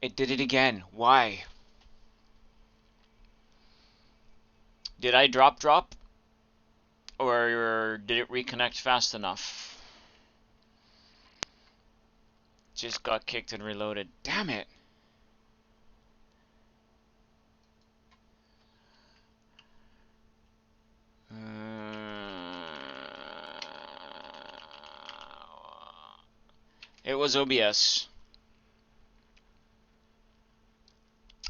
It did it again. Why? Did I drop? Or did it reconnect fast enough? Just got kicked and reloaded. Damn it. It was OBS.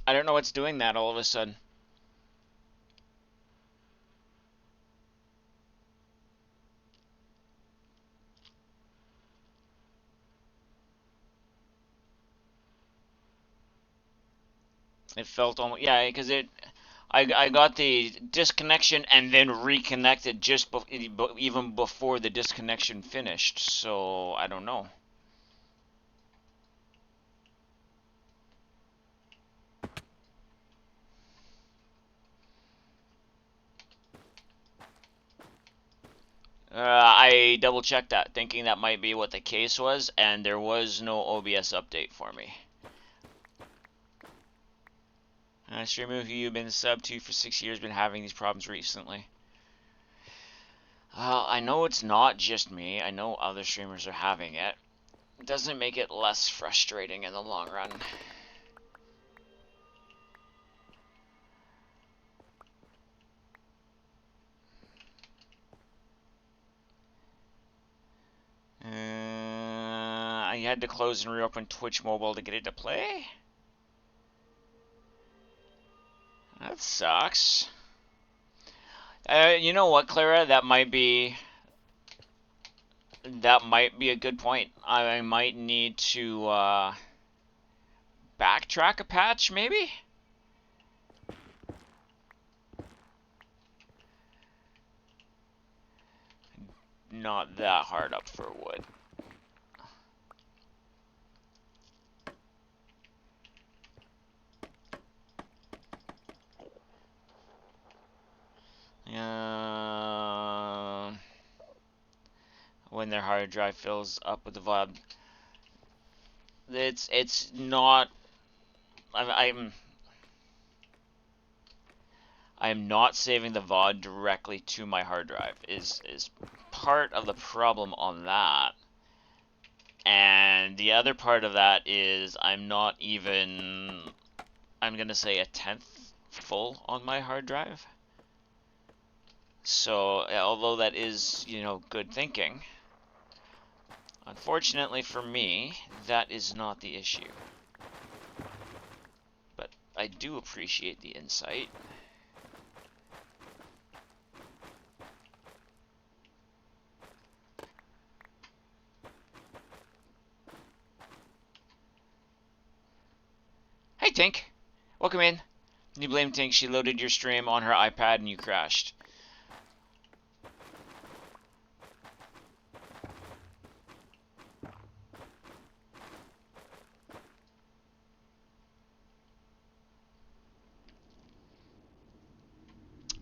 I don't know what's doing that all of a sudden. It felt almost, yeah, because I got the disconnection and then reconnected just even before the disconnection finished. So I don't know. I double checked that, thinking that might be what the case was, and there was no OBS update for me. Streamer who you've been subbed to for 6 years been having these problems recently. I know it's not just me. I know other streamers are having it. It doesn't make it less frustrating in the long run. I had to close and reopen Twitch Mobile to get it to play? That sucks. You know what, Clara? That might be a good point. I might need to backtrack a patch, maybe? Not that hard up for wood. Uh, when their hard drive fills up with the VOD, it's not. I'm I'm not saving the VOD directly to my hard drive. Is part of the problem on that. And the other part of that is I'm not even, I'm gonna say, a tenth full on my hard drive. So although that is, good thinking, unfortunately for me, that is not the issue. But I do appreciate the insight. Hey Tink, welcome in. You blame Tink, she loaded your stream on her iPad and you crashed.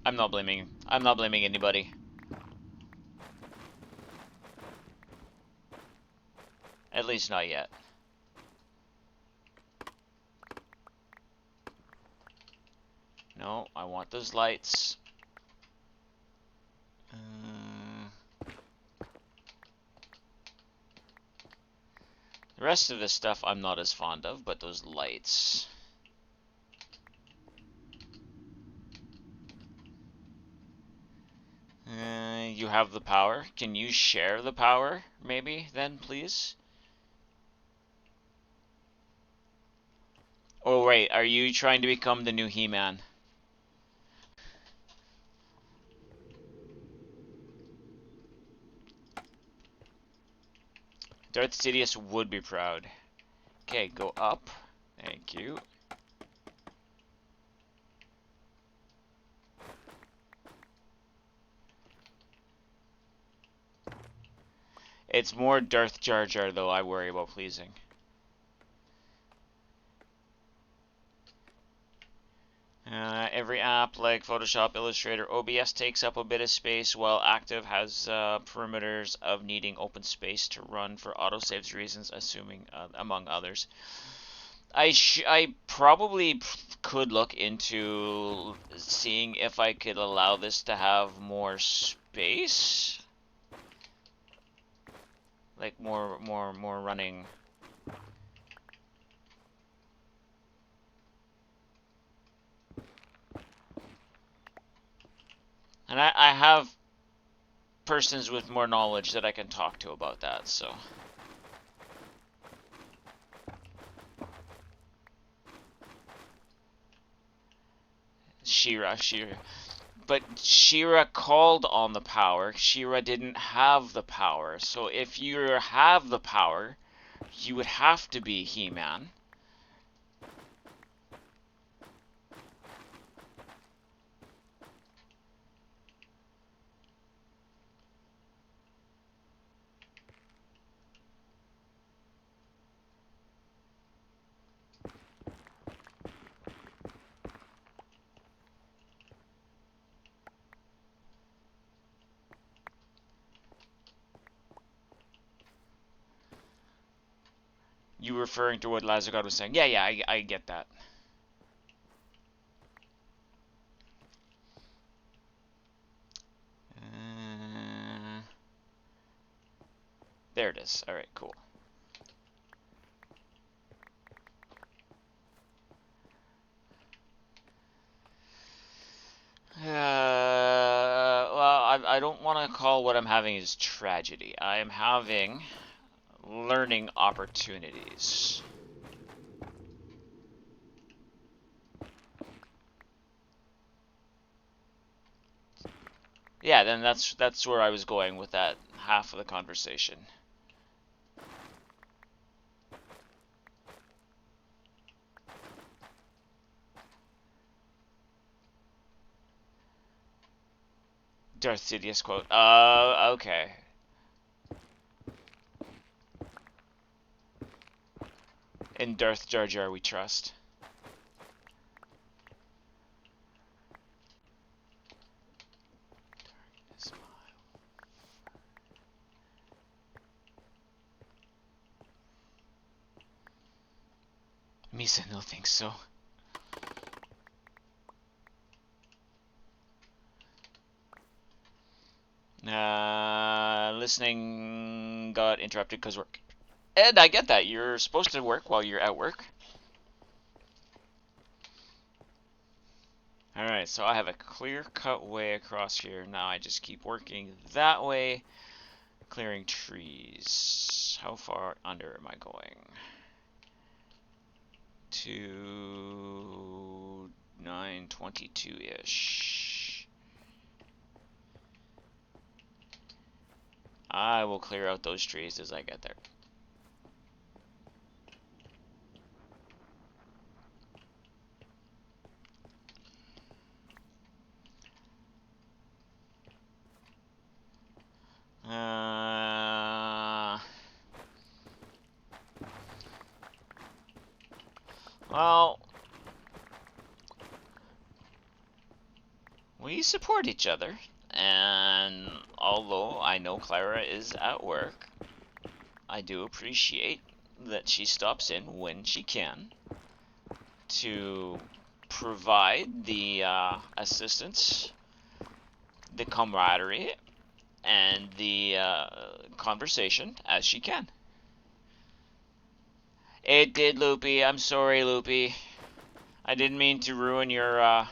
I'm not blaming anybody. At least not yet. No, I want those lights. The rest of this stuff I'm not as fond of, but those lights. You have the power. Can you share the power, maybe, then, please? Oh, wait, are you trying to become the new He-Man? Darth Sidious would be proud. Okay, go up. Thank you. It's more Darth Jar Jar, though, I worry about pleasing. Every app like Photoshop, Illustrator, OBS takes up a bit of space, while Active has perimeters of needing open space to run for autosaves reasons, assuming among others. I probably could look into seeing if I could allow this to have more space, like more running. And I have persons with more knowledge that I can talk to about that, so. Shira. But Shira called on the power. Shira didn't have the power. So if you have the power, you would have to be He-Man. You referring to what Lazargod was saying? Yeah, I get that. Uh, there it is. All right, cool. Well, I don't want to call what I'm having as tragedy. I am having learning opportunities. Yeah, then that's where I was going with that half of the conversation. Darth Sidious quote. Okay. In Darth Jar Jar we trust. Misa no thinks so. Listening got interrupted because work. Ed, I get that. You're supposed to work while you're at work. Alright, so I have a clear-cut way across here. Now I just keep working that way, clearing trees. How far under am I going? To 922-ish. I will clear out those trees as I get there. Well, we support each other, and although I know Clara is at work, I do appreciate that she stops in when she can to provide the assistance, the camaraderie, and the conversation as she can. It did, Loopy. I'm sorry, Loopy. I didn't mean to ruin your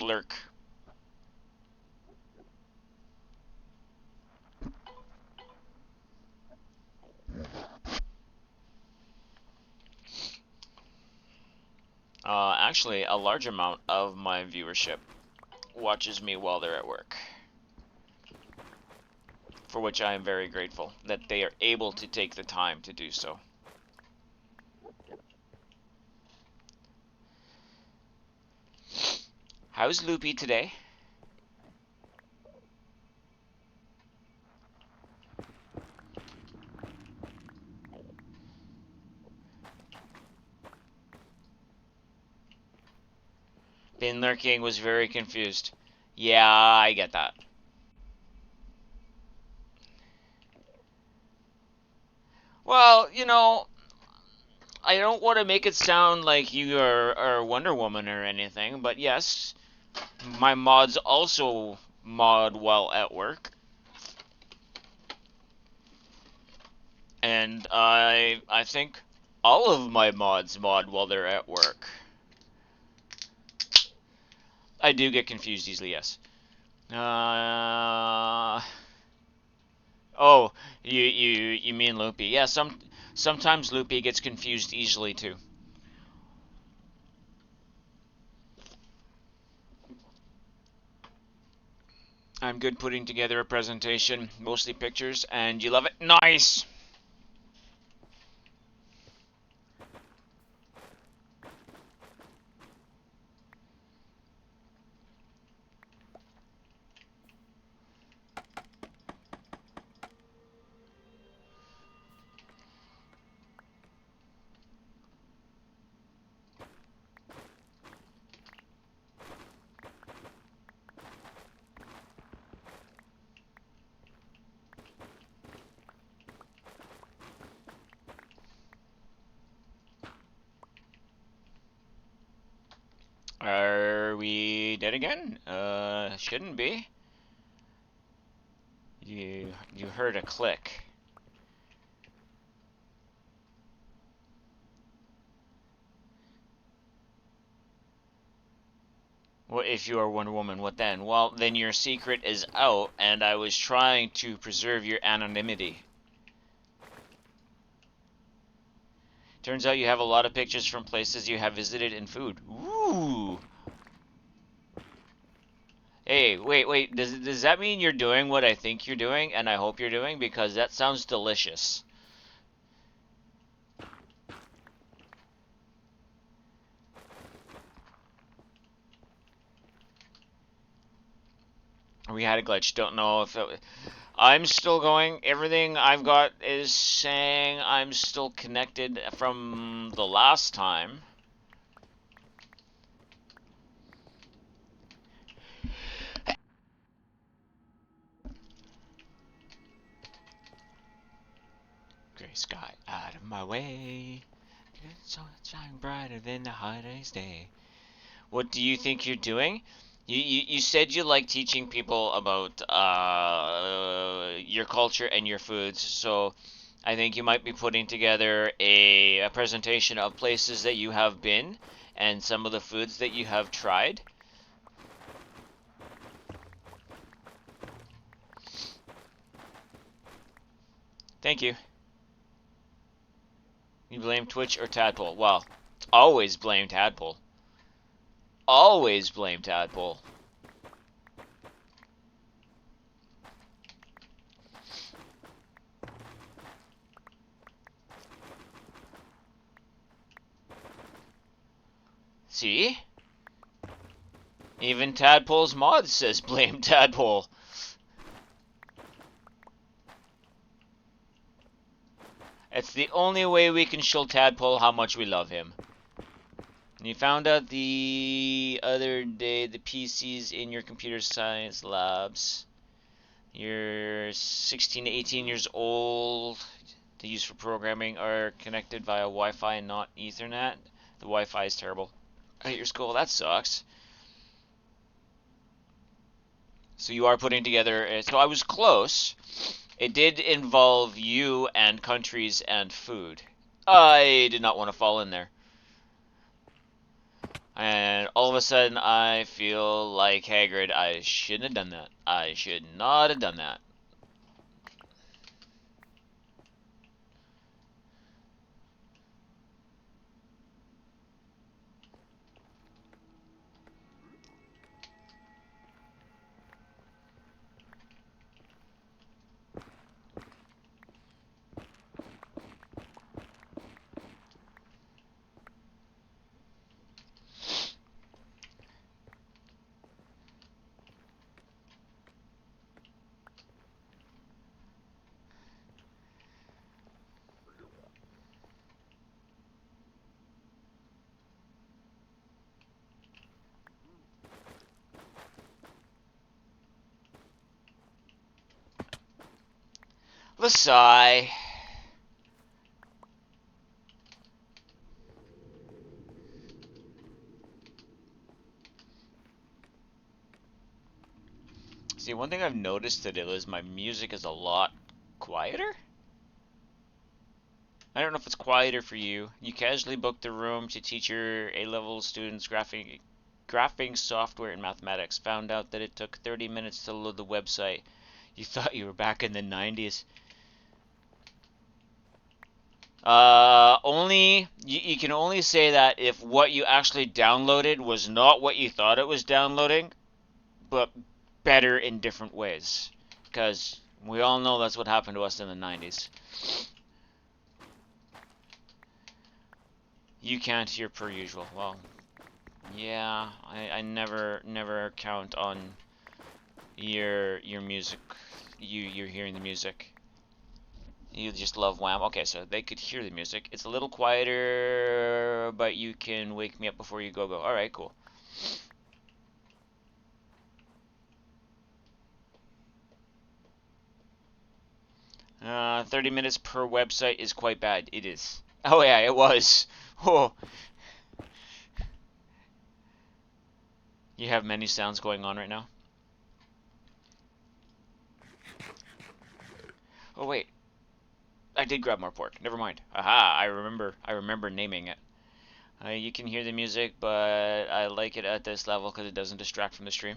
lurk. Actually, a large amount of my viewership watches me while they're at work, for which I am very grateful that they are able to take the time to do so. How's Loopy today? Been lurking, was very confused. Yeah, I get that. Well, I don't want to make it sound like you are Wonder Woman or anything, but yes, my mods also mod while at work, and I think all of my mods mod while they're at work. I do get confused easily, yes. Uh, oh, you mean Loopy? Yeah, sometimes Loopy gets confused easily too. I'm good putting together a presentation, mostly pictures, and you love it. Nice. Are we dead again? Shouldn't be. You heard a click. What if you are Wonder Woman? What then? Well, then your secret is out, and I was trying to preserve your anonymity. Turns out you have a lot of pictures from places you have visited and food. Ooh. Hey, wait. Does that mean you're doing what I think you're doing, and I hope you're doing? Because that sounds delicious. We had a glitch. Don't know if it. I'm still going. Everything I've got is saying I'm still connected from the last time. Gray sky out of my way. Sun shine brighter than the hottest day. What do you think you're doing? You said you like teaching people about your culture and your foods, so I think you might be putting together a presentation of places that you have been and some of the foods that you have tried. Thank you. You blame Twitch or Tadpole? Well, always blame Tadpole. Always blame Tadpole. See? Even Tadpole's mod says blame Tadpole. It's the only way we can show Tadpole how much we love him. And you found out the other day the PCs in your computer science labs. You're 16 to 18 years old. They use for programming are connected via Wi-Fi and not Ethernet. The Wi-Fi is terrible. At your school, that sucks. So you are putting together. So I was close. It did involve you and countries and food. I did not want to fall in there. And all of a sudden, I feel like Hagrid. I shouldn't have done that. I should not have done that. The sigh. See, one thing I've noticed today is my music is a lot quieter. I don't know if it's quieter for you. You casually booked a room to teach your A-level students graphing software and mathematics. Found out that it took 30 minutes to load the website. You thought you were back in the 90s. Only you can only say that if what you actually downloaded was not what you thought it was downloading, but better in different ways. Because we all know that's what happened to us in the 90s. You can't hear per usual. Well, yeah, I never count on your music. You're hearing the music. You just love Wham. Okay, so they could hear the music. It's a little quieter, but you can wake me up before you go. All right, cool. 30 minutes per website is quite bad. It is. Oh yeah, it was. Oh, you have many sounds going on right now. Oh wait, I did grab more pork. Never mind. Aha, I remember. I remember naming it. You can hear the music, but I like it at this level because it doesn't distract from the stream.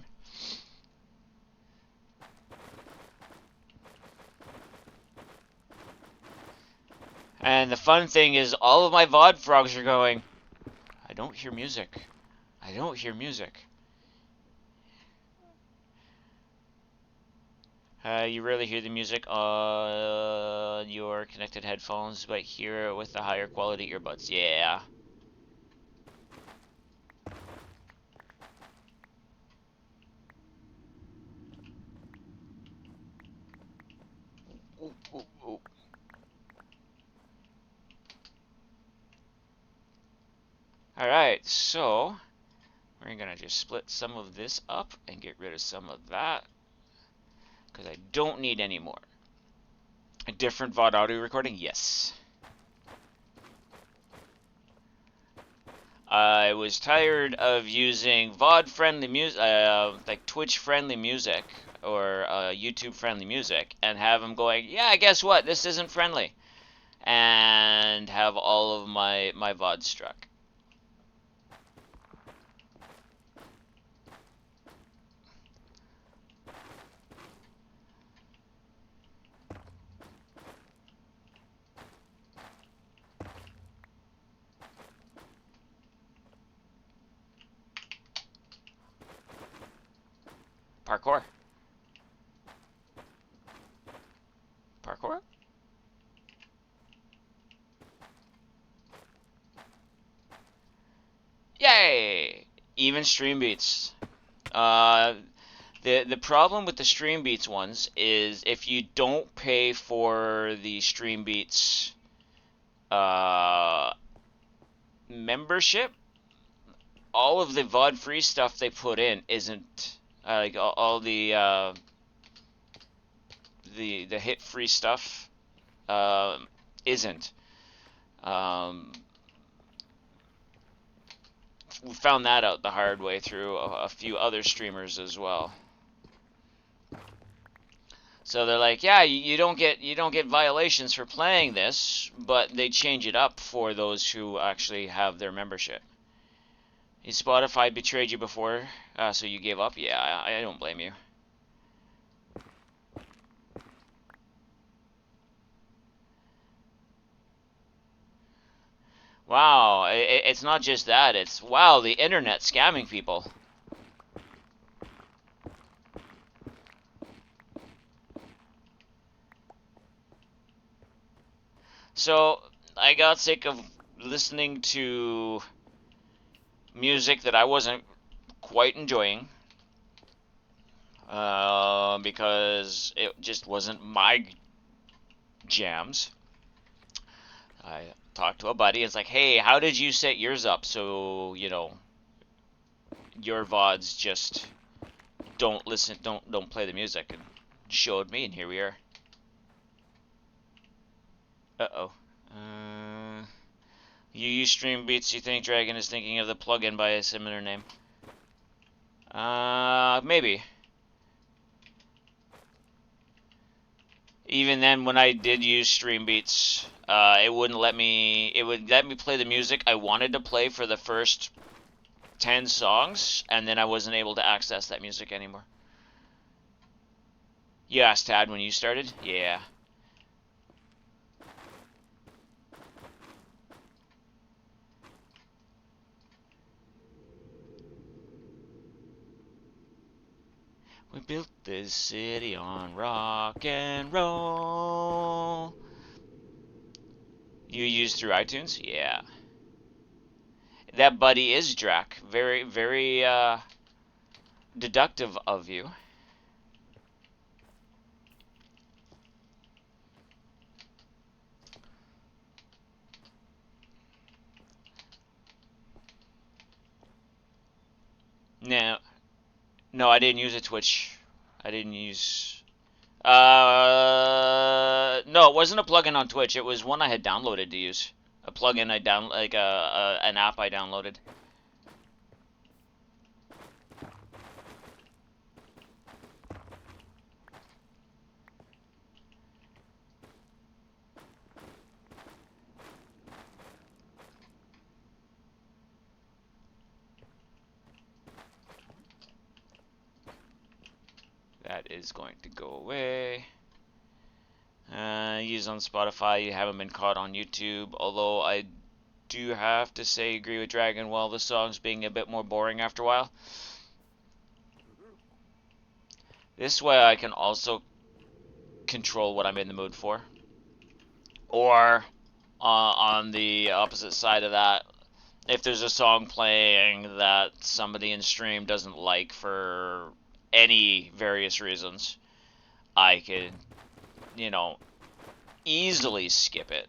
And the fun thing is, all of my VOD frogs are going, I don't hear music. I don't hear music. You rarely hear the music on your connected headphones, but hear it with the higher quality earbuds. Yeah. Ooh, ooh, ooh. Alright, so we're gonna just split some of this up and get rid of some of that, because I don't need any more. A different VOD audio recording? Yes. I was tired of using VOD friendly music, like Twitch friendly music or YouTube friendly music, and have them going, yeah, guess what? This isn't friendly, and have all of my VOD struck. Parkour. Parkour? Yay! Even stream beats. Uh, the problem with the stream beats ones is if you don't pay for the stream beats membership, all of the VOD free stuff they put in isn't like all the hit free stuff isn't. Um, we found that out the hard way through a few other streamers as well. So they're like, yeah, you don't get violations for playing this, but they change it up for those who actually have their membership. Spotify betrayed you before, so you gave up? Yeah, I don't blame you. Wow, it's not just that, it's, wow, the internet scamming people. So, I got sick of listening to music that I wasn't quite enjoying, because it just wasn't my jams. I talked to a buddy. It's like, hey, how did you set yours up so your VODs just don't listen, don't play the music? And showed me, and here we are. Uh-oh. You use Stream Beats. You think Dragon is thinking of the plugin by a similar name? Maybe. Even then, when I did use Stream Beats, it wouldn't let me. It would let me play the music I wanted to play for the first 10 songs, and then I wasn't able to access that music anymore. You asked Tad when you started? Yeah. We built this city on rock and roll. You use through iTunes? Yeah. That buddy is Drac. Very, very deductive of you. No, no, I didn't use a Twitch. I didn't use. No, it wasn't a plugin on Twitch. It was one I had downloaded to use. A plugin I down like an app I downloaded. That is going to go away. Use on Spotify. You haven't been caught on YouTube. Although I do have to say, agree with Dragon. Well, the songs being a bit more boring after a while. This way, I can also control what I'm in the mood for. Or on the opposite side of that, if there's a song playing that somebody in stream doesn't like for any various reasons, I could, you know, easily skip it.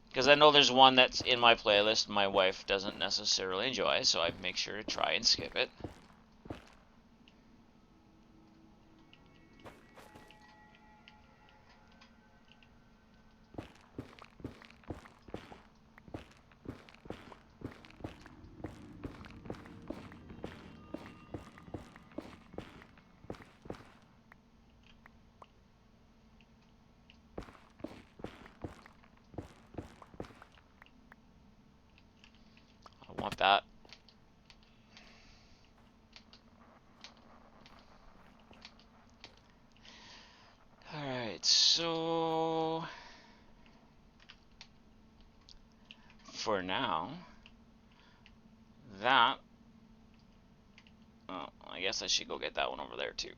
Because I know there's one that's in my playlist my wife doesn't necessarily enjoy, so I make sure to try and skip it. I want that. Alright, so for now, that, oh, I guess I should go get that one over there too.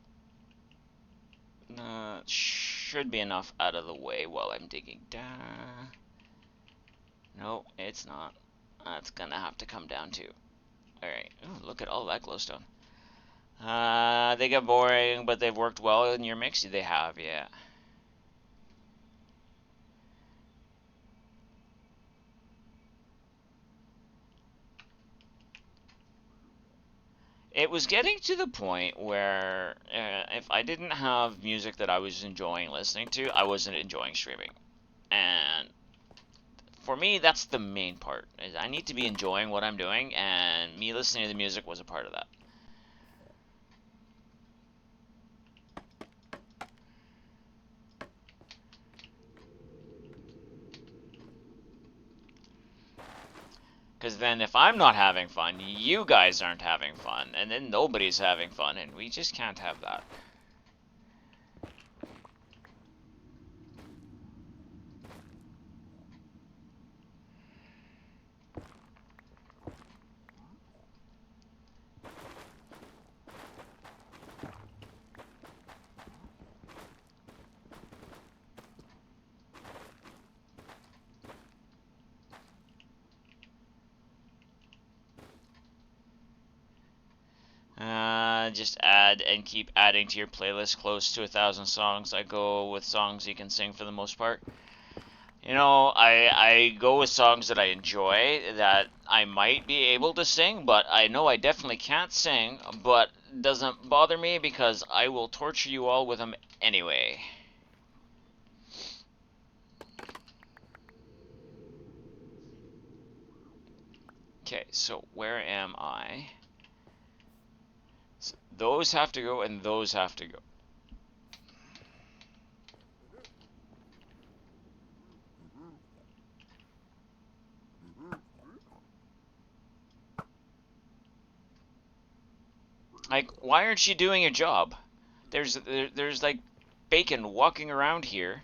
Should be enough out of the way while I'm digging down. No, it's not. That's gonna have to come down too. Alright, look at all that glowstone. They get boring, but they've worked well in your mix. They have, yeah. It was getting to the point where if I didn't have music that I was enjoying listening to, I wasn't enjoying streaming. And for me, that's the main part. I need to be enjoying what I'm doing, and me listening to the music was a part of that. Because then if I'm not having fun, you guys aren't having fun, and then nobody's having fun, and we just can't have that. Just add and keep adding to your playlist close to 1,000 songs. I go with songs you can sing for the most part. You know, I go with songs that I enjoy, that I might be able to sing, but I know I definitely can't sing, but doesn't bother me because I will torture you all with them anyway. Okay, so where am I? Those have to go, and those have to go. Like, why aren't you doing your job? There's like bacon walking around here.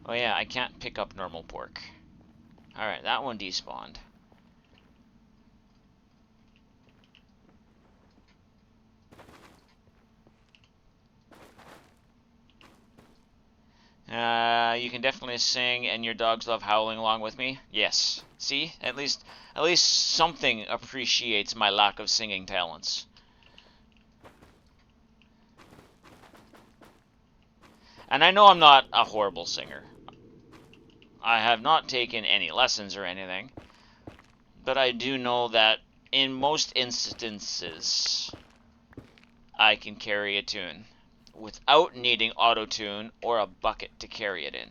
Oh yeah, I can't pick up normal pork. Alright, that one despawned. You can definitely sing, and your dogs love howling along with me. Yes. See, at least something appreciates my lack of singing talents. And I know I'm not a horrible singer. I have not taken any lessons or anything, but I do know that in most instances, I can carry a tune without needing auto-tune or a bucket to carry it in.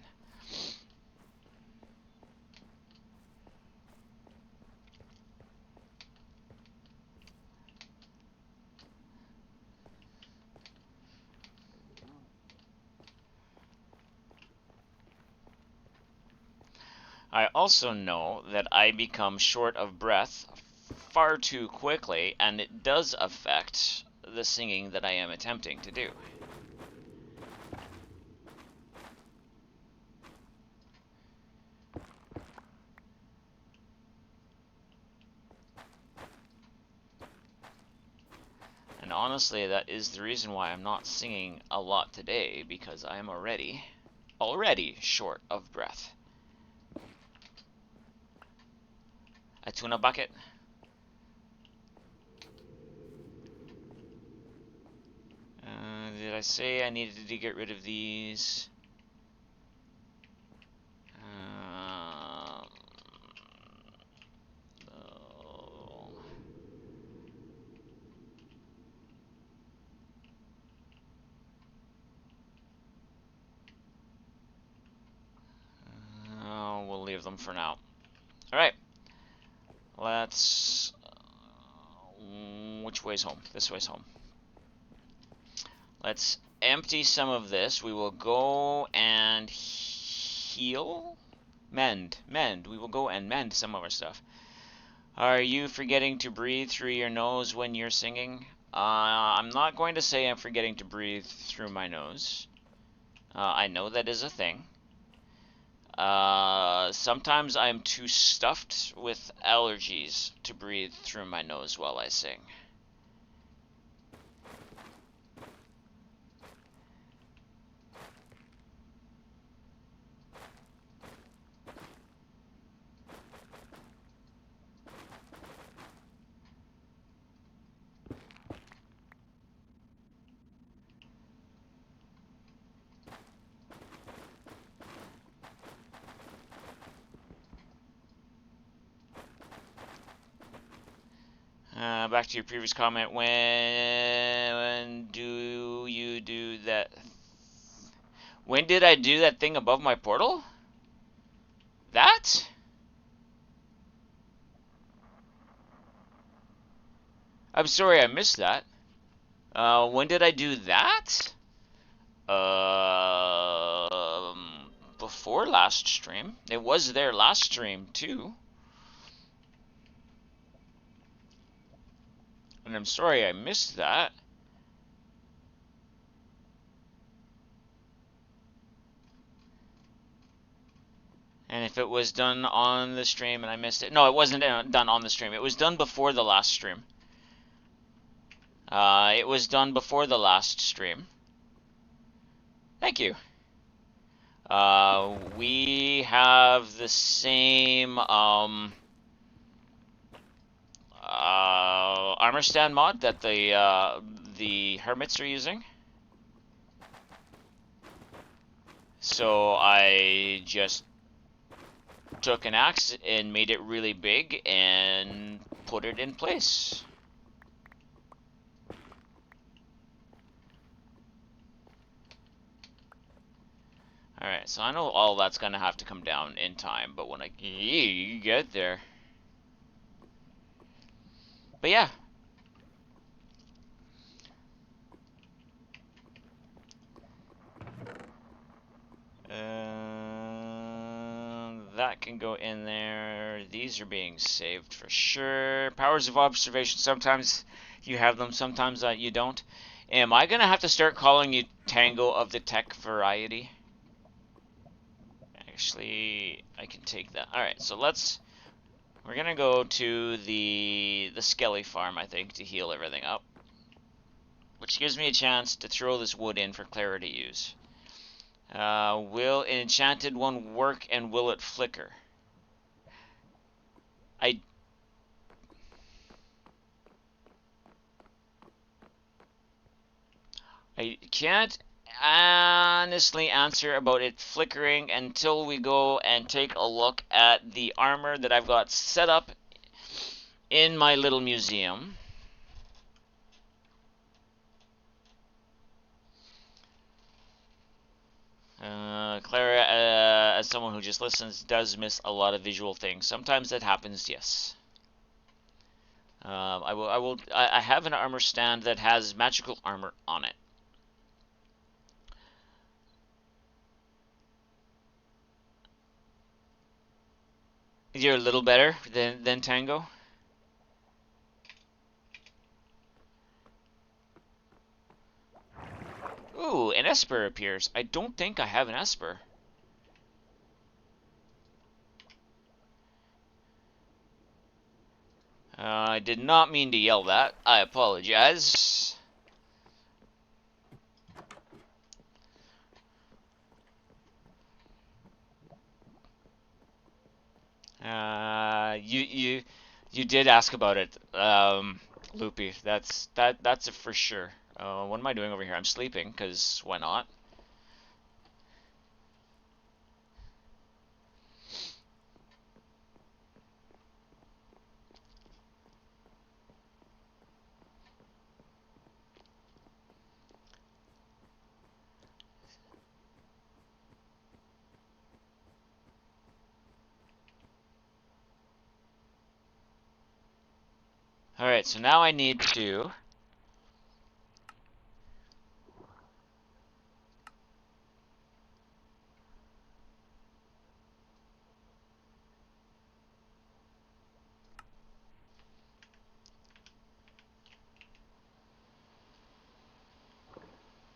I also know that I become short of breath far too quickly, and it does affect the singing that I am attempting to do. And honestly, that is the reason why I'm not singing a lot today, because I am already short of breath. A tuna bucket. Did I say I needed to get rid of these? Oh. We'll leave them for now. Alright. Let's... which way's home? This way's home. Let's empty some of this. We will go and heal? Mend. We will go and mend some of our stuff. Are you forgetting to breathe through your nose when you're singing? I'm not going to say I'm forgetting to breathe through my nose. I know that is a thing. Sometimes I'm too stuffed with allergies to breathe through my nose while I sing. Back to your previous comment, when do you do that? When did I do that thing above my portal? That? I'm sorry, I missed that. When did I do that? Before last stream. It was there last stream, too. And I'm sorry I missed that. And if it was done on the stream and I missed it... No, it wasn't done on the stream. It was done before the last stream. It was done before the last stream. Thank you. We have the same armor stand mod that the hermits are using. So I just took an axe and made it really big and put it in place. Alright, so I know all that's gonna have to come down in time, but when I get there... But yeah. That can go in there. These are being saved for sure. Powers of observation. Sometimes you have them, sometimes you don't. Am I gonna have to start calling you Tango of the Tech variety? Actually, I can take that. All right, so we're gonna go to the Skelly farm, I think, to heal everything up, which gives me a chance to throw this wood in for Clara to use. Will an enchanted one work, and will it flicker? I I can't honestly answer about it flickering until we go and take a look at the armor that I've got set up in my little museum. Clara, as someone who just listens, does miss a lot of visual things. Sometimes that happens, yes. I have an armor stand that has magical armor on it. You're a little better than Tango? Ooh, an Esper appears. I don't think I have an Esper. I did not mean to yell that. I apologize. You did ask about it, Loopy. That's a for sure. What am I doing over here? I'm sleeping, cause why not? All right, so now I need to.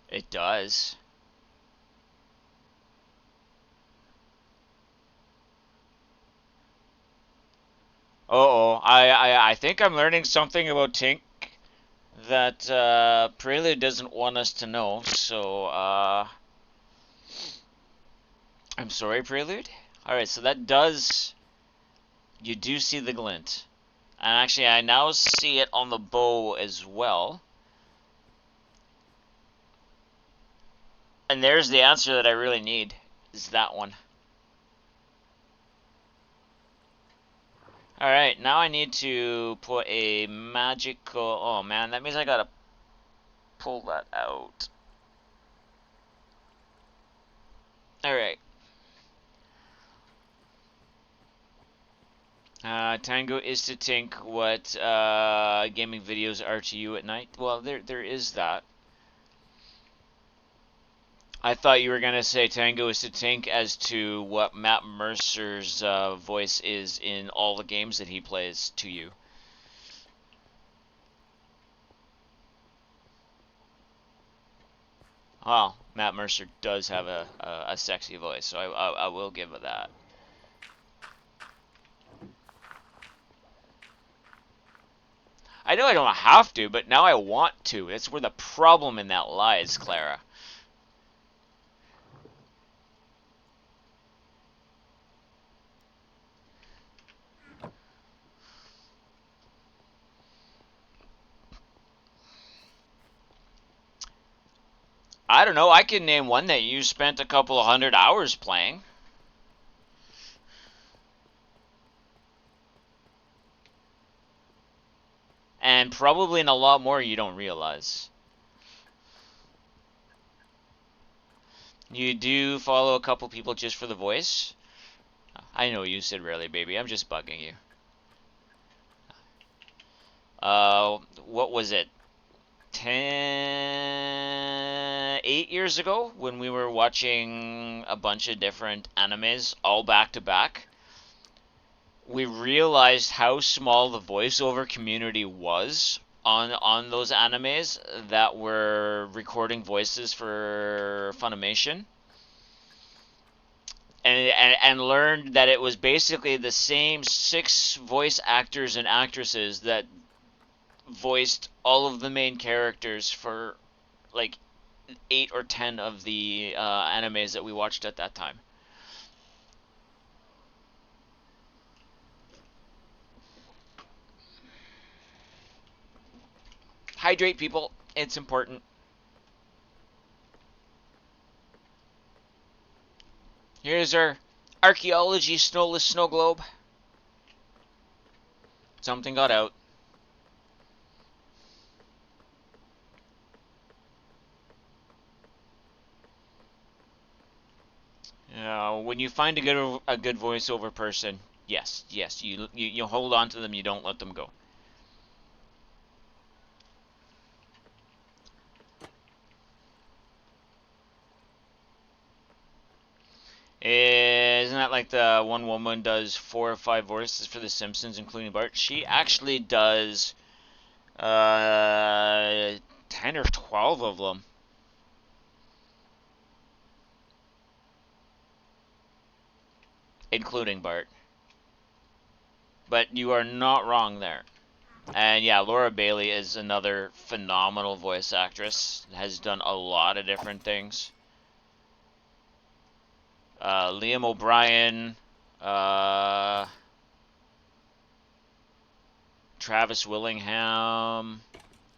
It does. Uh-oh, I think I'm learning something about Tink that Prelude doesn't want us to know. So I'm sorry, Prelude. All right, so that does. You do see the glint. And actually, I now see it on the bow as well. And there's the answer that I really need, is that one. Alright, now I need to put a magical... Oh man, that means I gotta pull that out. Alright. Tango is to Tink what gaming videos are to you at night. Well, there is that. I thought you were gonna say Tango is to Tink as to what Matt Mercer's voice is in all the games that he plays to you. Well, Matt Mercer does have a sexy voice, so I will give it that. I know I don't have to, but now I want to. That's where the problem in that lies, Clara. I don't know. I can name one that you spent a couple of 100 hours playing. And probably in a lot more you don't realize. You do follow a couple people just for the voice? I know you said rarely, baby. I'm just bugging you. What was it? 8 years ago when we were watching a bunch of different animes all back to back, we realized how small the voiceover community was on those animes that were recording voices for Funimation, and learned that it was basically the same six voice actors and actresses that voiced all of the main characters for like 8 or 10 of the animes that we watched at that time. Hydrate, people. It's important. Here's our archaeology snowless snow globe. Something got out. When you find a good voiceover person, yes, yes, you hold on to them. You don't let them go. Isn't that like the one woman does 4 or 5 voices for The Simpsons, including Bart? She actually does 10 or 12 of them, including Bart. But you are not wrong there. And yeah, Laura Bailey is another phenomenal voice actress. Has done a lot of different things. Liam O'Brien, uh, Travis Willingham.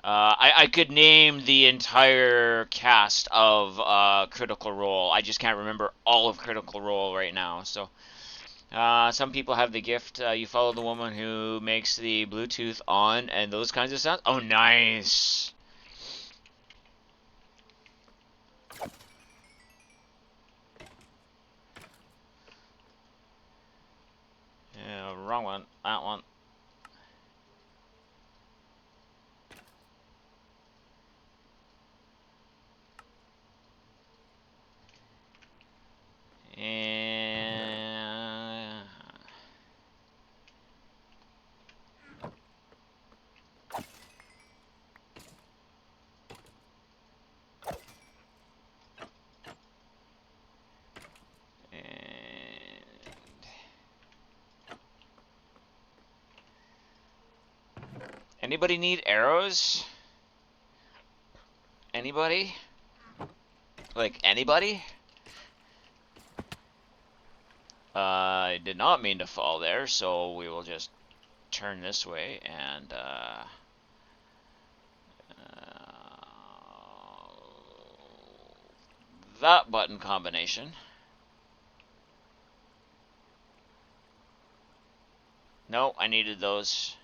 I could name the entire cast of Critical Role. I just can't remember all of Critical Role right now. So some people have the gift. You follow the woman who makes the Bluetooth on and those kinds of sounds. Oh, nice. Yeah, wrong one. That one. And anybody need arrows? Anybody? Like anybody? I did not mean to fall there, so we will just turn this way and that button combination. No, I needed those.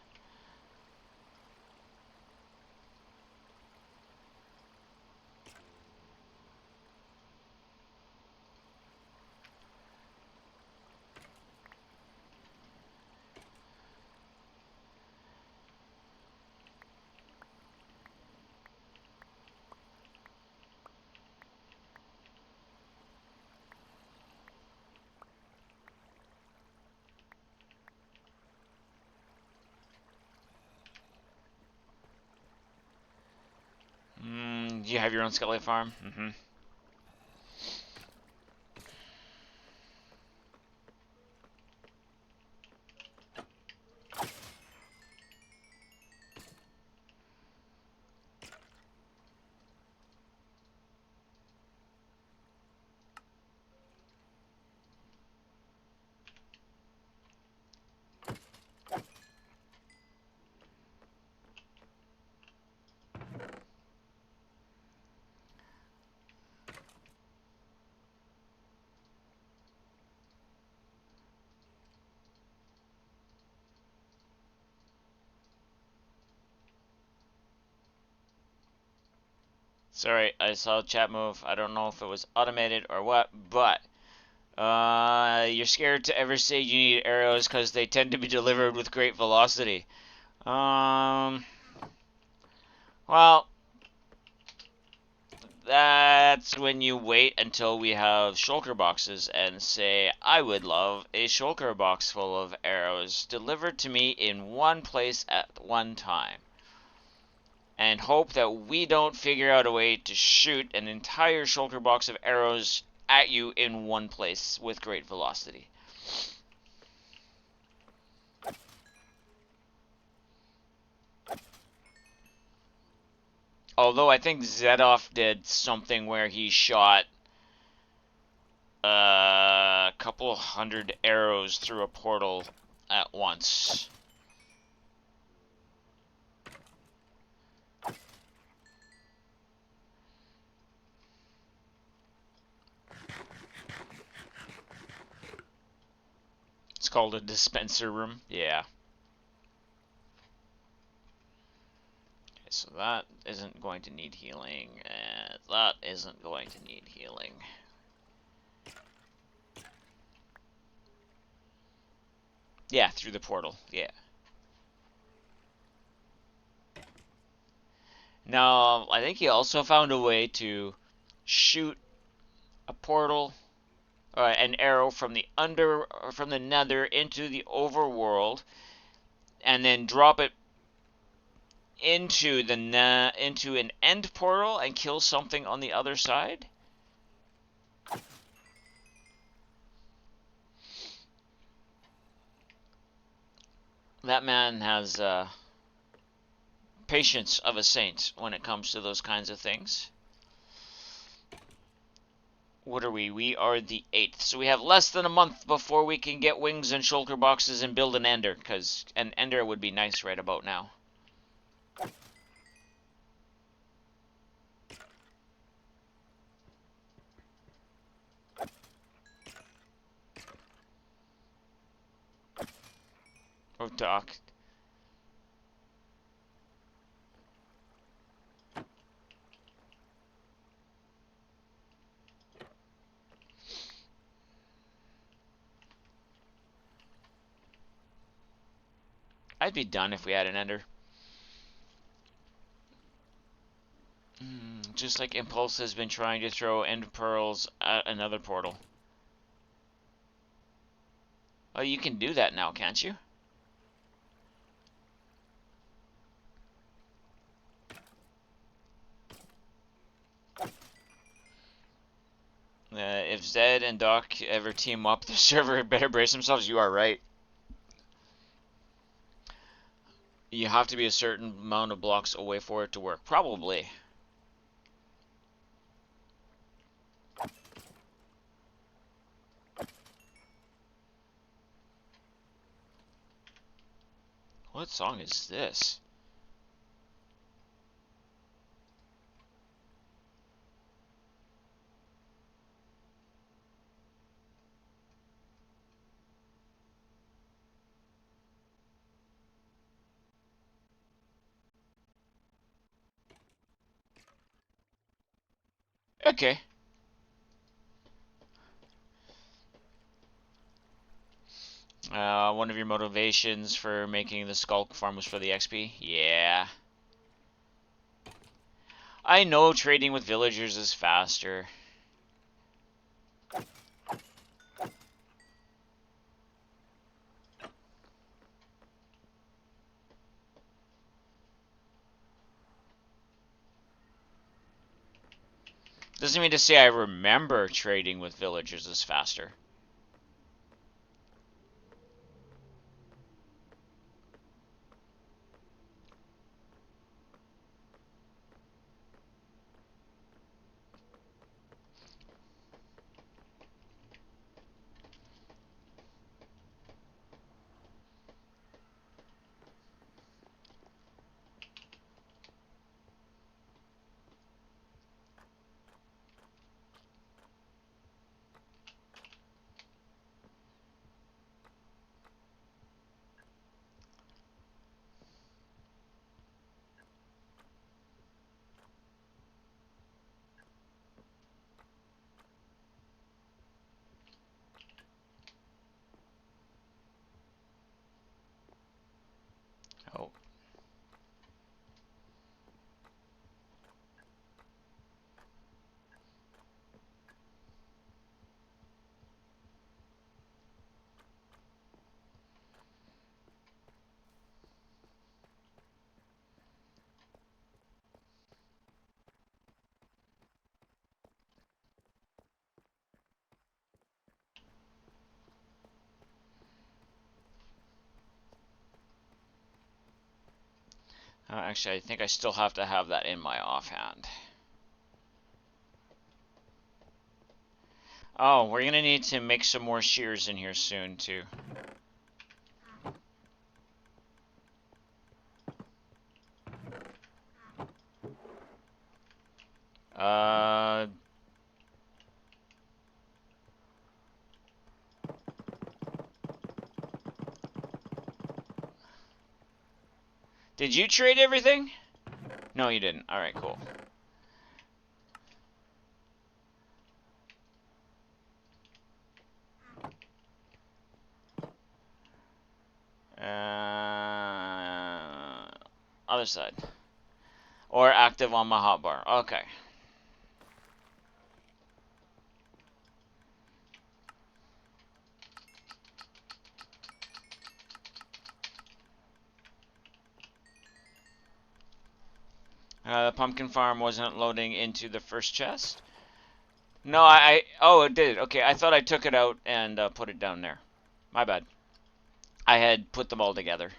Do you have your own skelly farm? Mm-hmm. Sorry, I saw a chat move. I don't know if it was automated or what, but you're scared to ever say you need arrows because they tend to be delivered with great velocity. Well, that's when you wait until we have shulker boxes and say, I would love a shulker box full of arrows delivered to me in one place at one time. And hope that we don't figure out a way to shoot an entire shulker box of arrows at you in one place with great velocity. Although I think Zedoff did something where he shot a couple hundred arrows through a portal at once. It's called a dispenser room. Yeah. Okay, so that isn't going to need healing, and that isn't going to need healing. Yeah, through the portal. Yeah. Now, I think he also found a way to shoot a portal, an arrow from the nether into the overworld, and then drop it into into an end portal and kill something on the other side. That man has patience of a saint when it comes to those kinds of things. What are we? We are the 8th. So we have less than a month before we can get wings and shulker boxes and build an ender, because an ender would be nice right about now. Oh, Doc. I'd be done if we had an ender. Just like Impulse has been trying to throw end pearls at another portal. Oh, you can do that now, can't you? If Zed and Doc ever team up, the server better brace themselves. You are right. You have to be a certain amount of blocks away for it to work. Probably. What song is this? Okay. One of your motivations for making the Skulk farm was for the XP? Yeah. I know trading with villagers is faster. Doesn't mean to say I remember trading with villagers is faster. Actually, I think I still have to have that in my offhand. Oh, we're gonna need to make some more shears in here soon, too. Uh... Did you trade everything? No, you didn't. Alright, cool. Other side. Or active on my hotbar. Okay. The pumpkin farm wasn't loading into the first chest? No, oh, it did. Okay, I thought I took it out and put it down there. My bad. I had put them all together.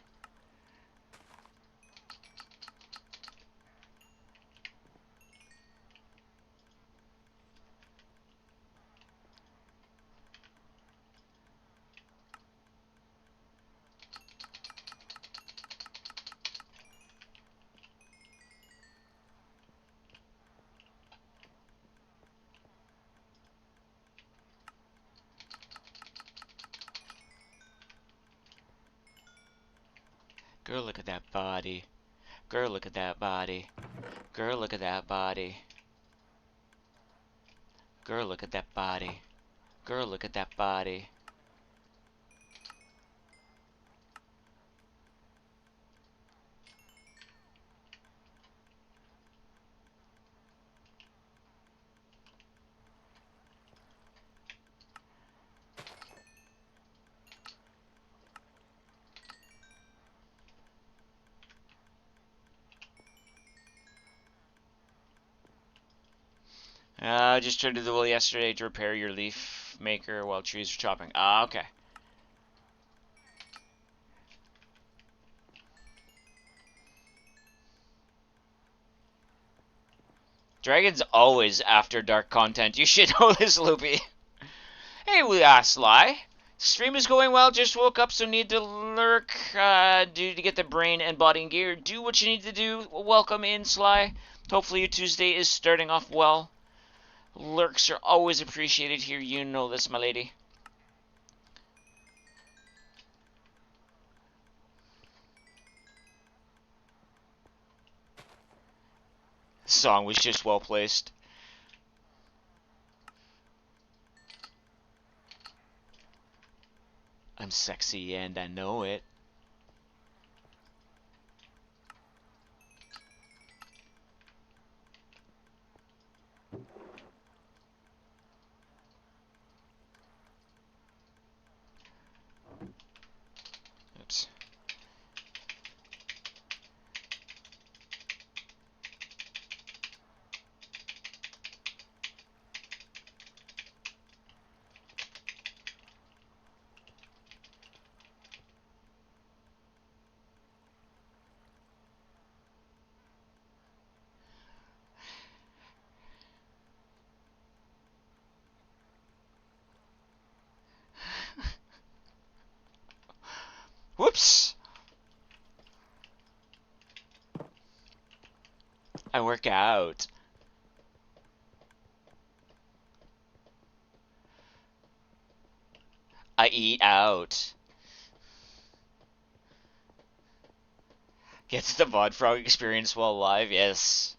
Girl, look at that body. Girl, look at that body. Girl, look at that body. Girl, look at that body. Girl, look at that body. I just traded the wool yesterday to repair your leaf maker while trees are chopping. Ah, okay. Dragon's always after dark content. You should know this, Loopy. Hey, we Sly. Stream is going well. Just woke up, so need to lurk. To get the brain and body in gear. Do what you need to do. Welcome in, Sly. Hopefully your Tuesday is starting off well. Lurks are always appreciated here. You know this, my lady. The song was just well placed. I'm sexy and I know it. Oops. Whoops! I work out. I eat out. Gets the VOD Frog experience while live, yes.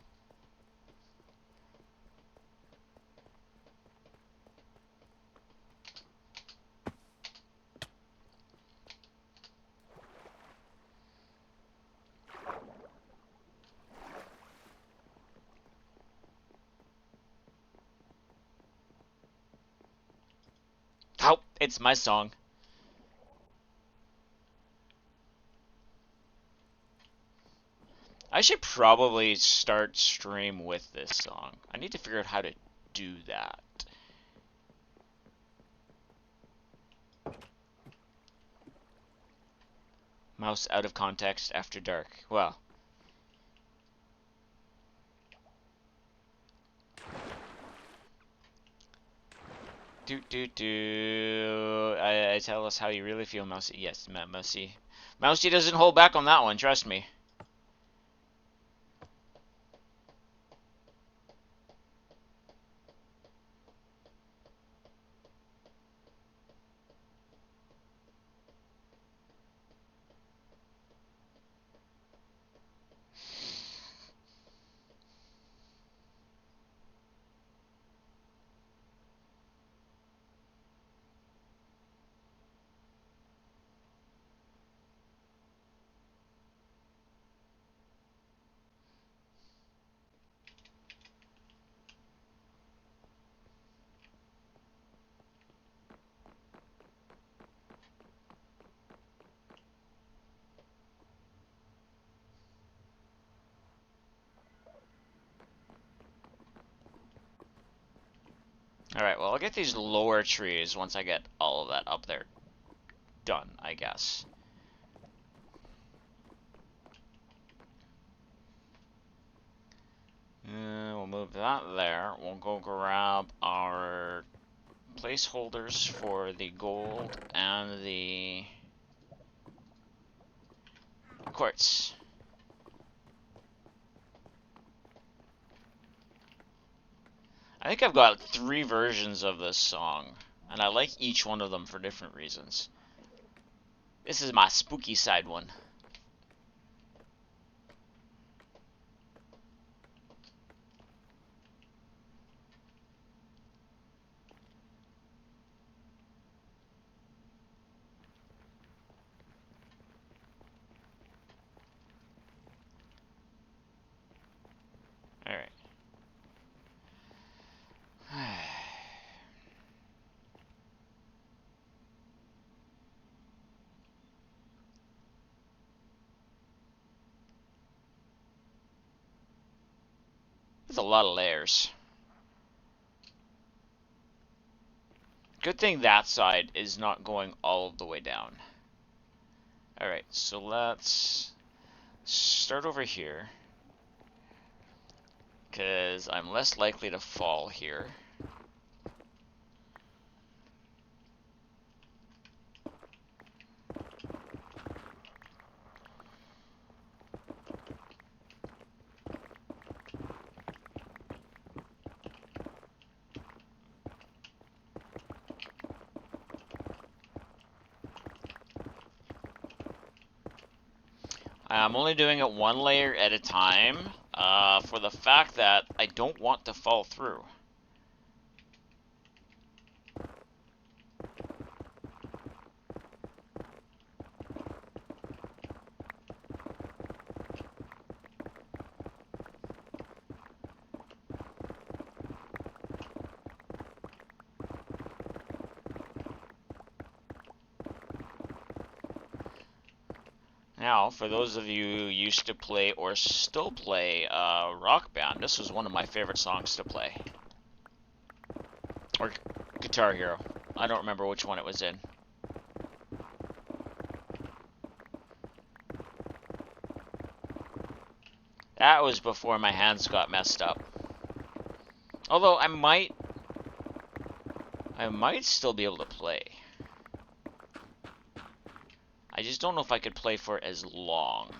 Oh, it's my song. I should probably start stream with this song. I need to figure out how to do that. Mouse out of context after dark. Well, I tell us how you really feel, Mousy. Yes, Mousy. Mousy doesn't hold back on that one, trust me. Alright, well, I'll get these lower trees once I get all of that up there done, I guess. We'll move that there. We'll go grab our placeholders for the gold and the quartz. I think I've got 3 versions of this song, and I like each one of them for different reasons. This is my spooky side one. Alright. There's a lot of layers. Good thing that side is not going all the way down. Alright, so let's start over here, because I'm less likely to fall here. I'm only doing it 1 layer at a time, for the fact that I don't want to fall through. Now, for those of you who used to play or still play Rock Band, this was one of my favorite songs to play. Or Guitar Hero. I don't remember which one it was in. That was before my hands got messed up. Although I might still be able to play. I just don't know if I could play for as long.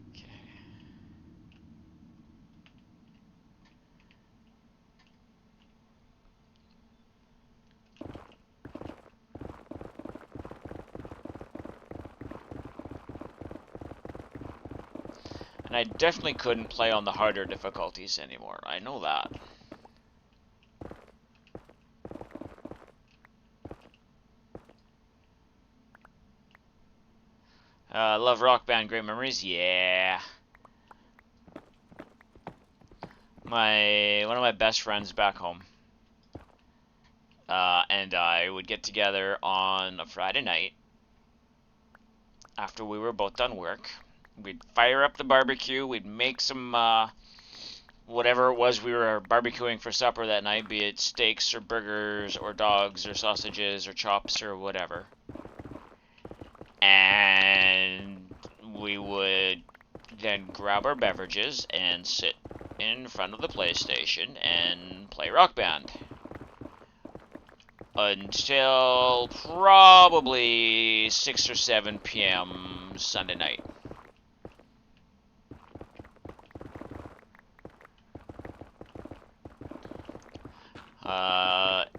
Okay. And I definitely couldn't play on the harder difficulties anymore. I know that. Love Rock Band, great memories. Yeah. One of my best friends back home, and I would get together on a Friday night after we were both done work. We'd fire up the barbecue. We'd make some whatever it was we were barbecuing for supper that night, be it steaks or burgers or dogs or sausages or chops or whatever. And we would then grab our beverages and sit in front of the PlayStation and play Rock Band until probably 6 or 7 p.m. Sunday night.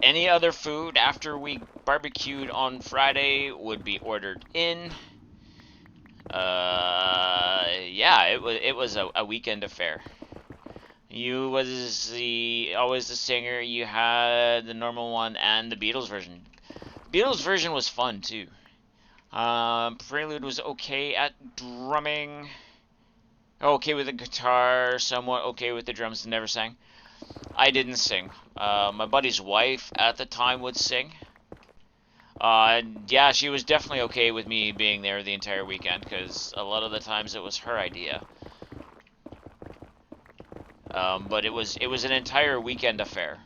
Any other food after we barbecued on Friday would be ordered in. Yeah, it was a weekend affair. You was always the singer. You had the normal one and the Beatles version. Beatles version was fun too. Prelude was okay at drumming. Okay with the guitar, somewhat okay with the drums, never sang. I didn't sing. My buddy's wife at the time would sing. Yeah, she was definitely okay with me being there the entire weekend, because a lot of the times it was her idea. But it was an entire weekend affair.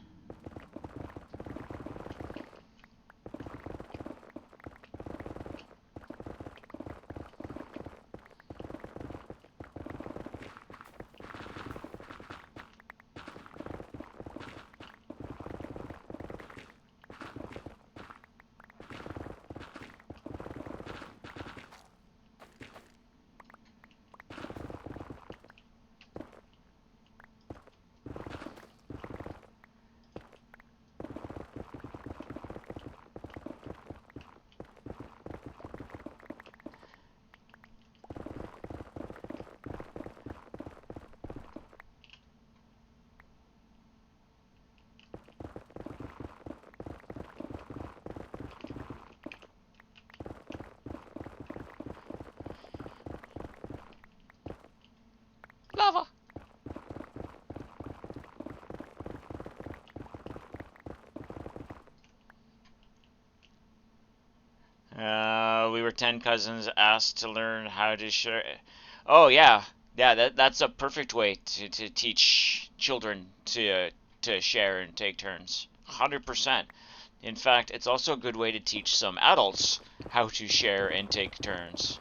Lava. We were 10 cousins asked to learn how to share. Oh yeah, yeah. That's a perfect way to teach children to share and take turns. 100%. In fact, it's also a good way to teach some adults how to share and take turns.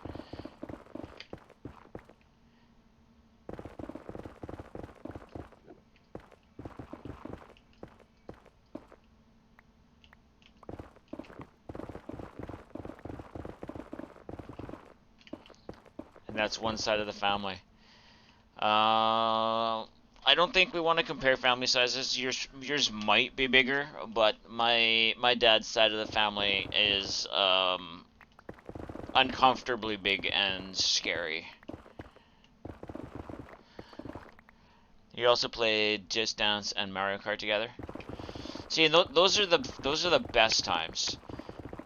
And that's one side of the family. I don't think we want to compare family sizes. Yours might be bigger, but my dad's side of the family is uncomfortably big and scary. You also played Just Dance and Mario Kart together. See, those are the best times.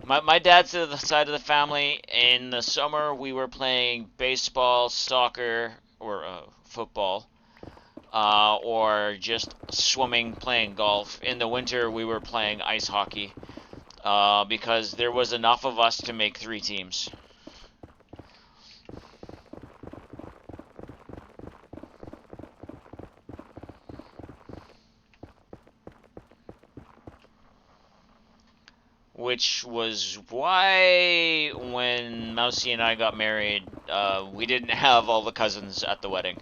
My dad's side of the family. In the summer, we were playing baseball, soccer, or football, or just swimming, playing golf. In the winter, we were playing ice hockey, because there was enough of us to make 3 teams. Which was why when Mousy and I got married, we didn't have all the cousins at the wedding.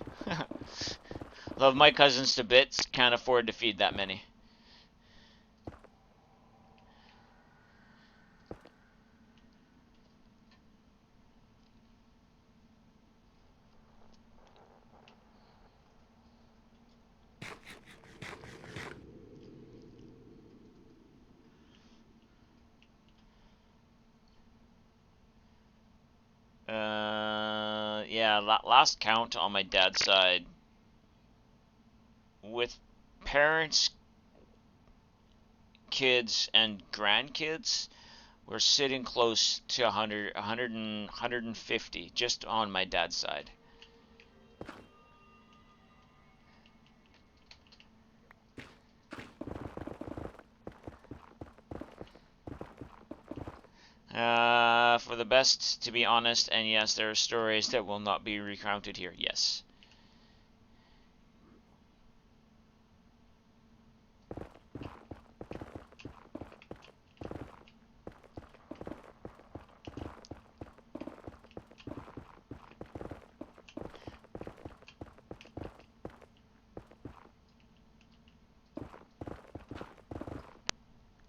Love my cousins to bits, can't afford to feed that many. Yeah, last count on my dad's side, with parents, kids, and grandkids, we're sitting close to 100, 150 just on my dad's side. For the best, to be honest, and yes, there are stories that will not be recounted here, yes.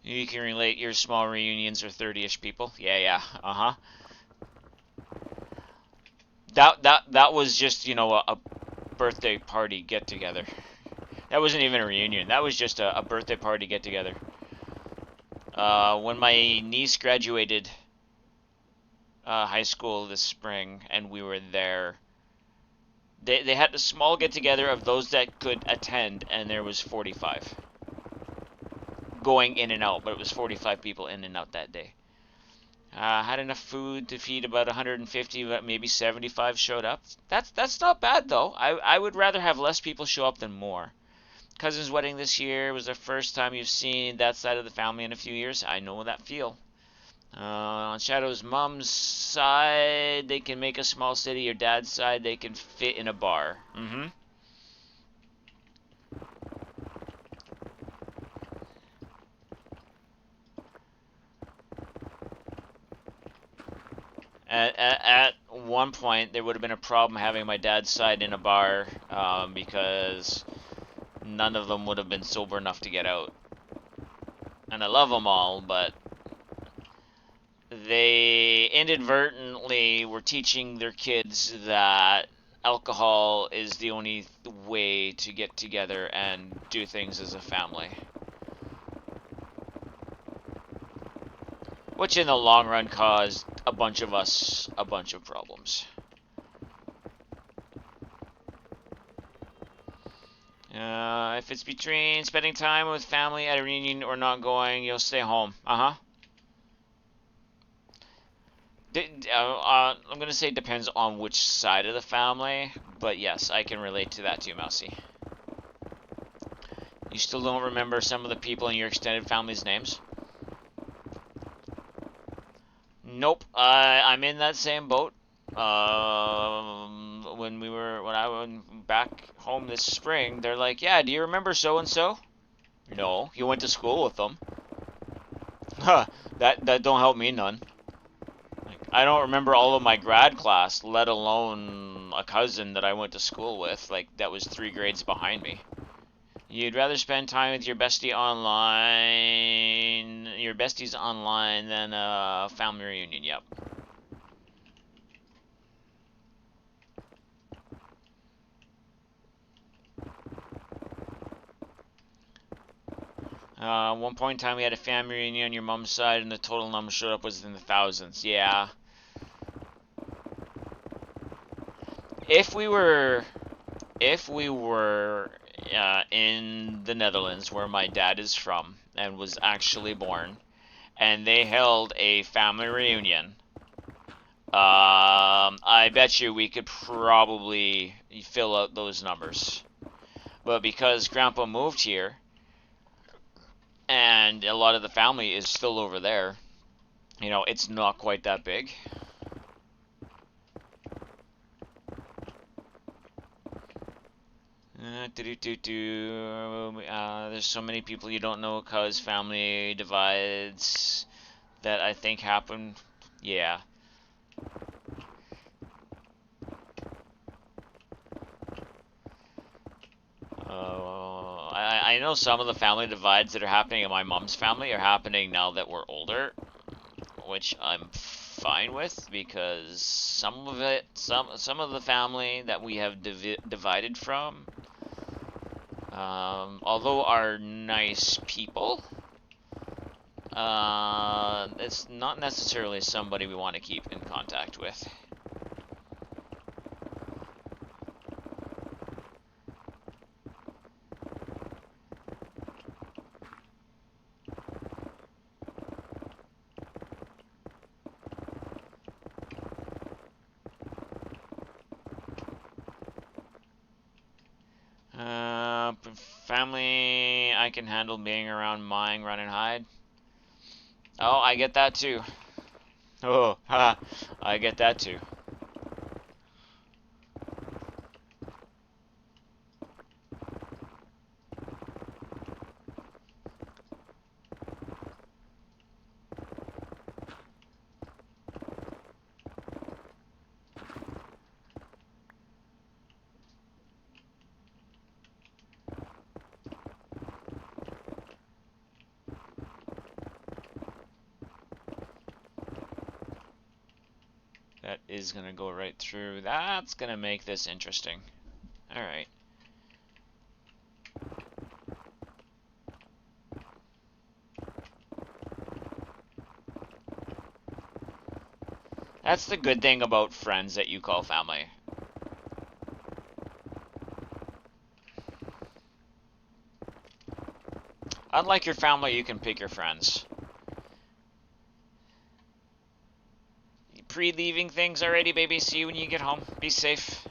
You can relate your small reunions are 30-ish people. Yeah. Uh-huh. That was just, a birthday party get together. That wasn't even a reunion. That was just a birthday party get together. When my niece graduated high school this spring and we were there, they had a small get together of those that could attend, and there was 45 going in and out, but it was 45 people in and out that day. Had enough food to feed about 150, but maybe 75 showed up. That's not bad though. I would rather have less people show up than more. Cousin's wedding this year was the first time you've seen that side of the family in a few years. I know that feel. On Shadow's mom's side, they can make a small city. Your dad's side, they can fit in a bar. Mm-hmm. At one point, there would have been a problem having my dad's side in a bar because none of them would have been sober enough to get out. And I love them all, but they inadvertently were teaching their kids that alcohol is the only way to get together and do things as a family. Which in the long run caused a bunch of us a bunch of problems. If it's between spending time with family at a reunion or not going, you'll stay home. Uh-huh. I'm going to say it depends on which side of the family, but yes, I can relate to that too, Mousy. You still don't remember some of the people in your extended family's names? Nope, I'm in that same boat. When I went back home this spring, they're like, "Yeah, do you remember so and so?" No, you went to school with them. Huh, that don't help me none. Like, I don't remember all of my grad class, let alone a cousin that I went to school with, like that was 3 grades behind me. You'd rather spend time with your besties online than a family reunion. Yep. 1 point in time, we had a family reunion on your mom's side, and the total number showed up was in the thousands. Yeah. If we were, in the Netherlands, where my dad is from and was actually born, and they held a family reunion, I bet you we could probably fill out those numbers. But because Grandpa moved here, and a lot of the family is still over there, it's not quite that big. There's so many people you don't know because family divides that I think happen. Yeah. I know some of the family divides that are happening in my mom's family are happening now that we're older, which I'm fine with because some of the family that we have divided from, although are nice people, it's not necessarily somebody we want to keep in contact with. Family, I can handle being around mine, run and hide. Oh, I get that too. Oh, ha, I get that too. is gonna go right through. That's gonna make this interesting. Alright. That's the good thing about friends that you call family. Unlike your family, you can pick your friends. Pre-leaving things already, baby. See you when you get home. Be safe.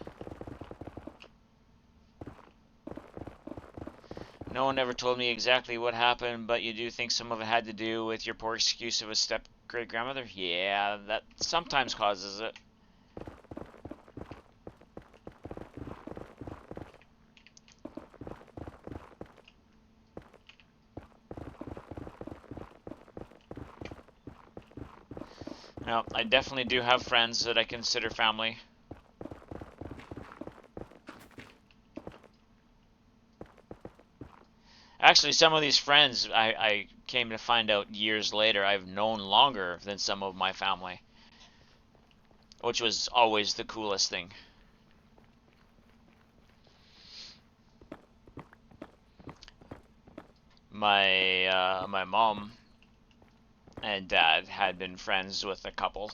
No one ever told me exactly what happened, but you do think some of it had to do with your poor excuse of a step-great-grandmother? Yeah, that sometimes causes it. No, I definitely do have friends that I consider family. Actually, some of these friends I came to find out years later I've known longer than some of my family, which was always the coolest thing. My mom and dad had been friends with a couple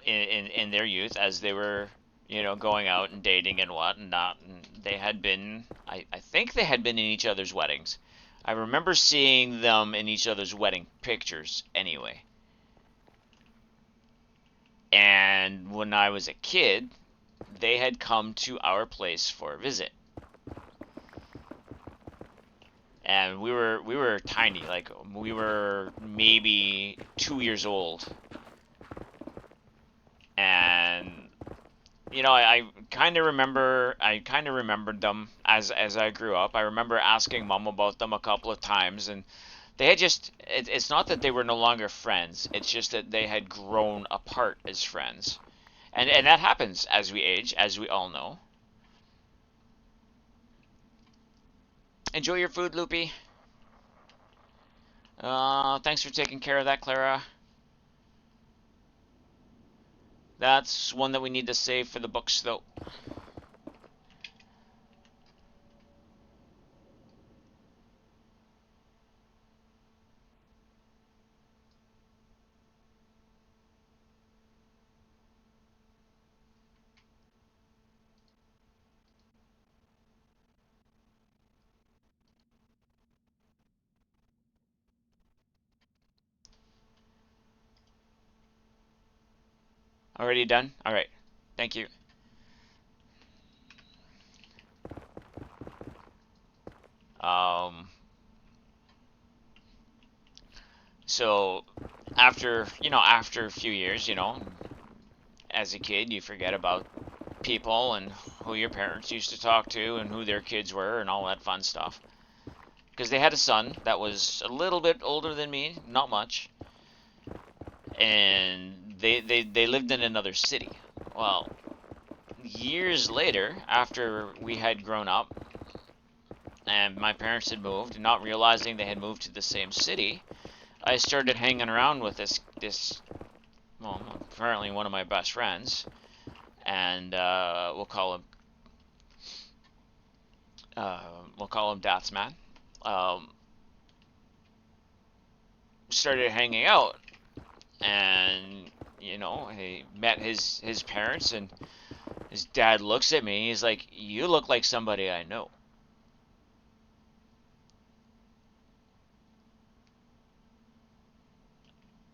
in their youth as they were, going out and dating and whatnot. And they had been, I think they had been in each other's weddings. I remember seeing them in each other's wedding pictures anyway. And when I was a kid, they had come to our place for a visit. And we were tiny, like we were maybe 2 years old. And I kind of remembered them as I grew up. I remember asking mom about them a couple of times, and they had it's not that they were no longer friends. It's just that they had grown apart as friends. And that happens as we age, as we all know. Enjoy your food, Loopy. Thanks for taking care of that, Clara. That's one that we need to save for the books, though. Already done? Alright. Thank you. Um, so after a few years, as a kid, you forget about people and who your parents used to talk to and who their kids were and all that fun stuff. Because they had a son that was a little bit older than me, not much, and they lived in another city. Well, years later, after we had grown up and my parents had moved, not realizing they had moved to the same city, I started hanging around with this well, apparently one of my best friends, and uh, we'll call him Datsman. Um, Started hanging out, and he met his parents, and his dad looks at me. He's like, "You look like somebody I know."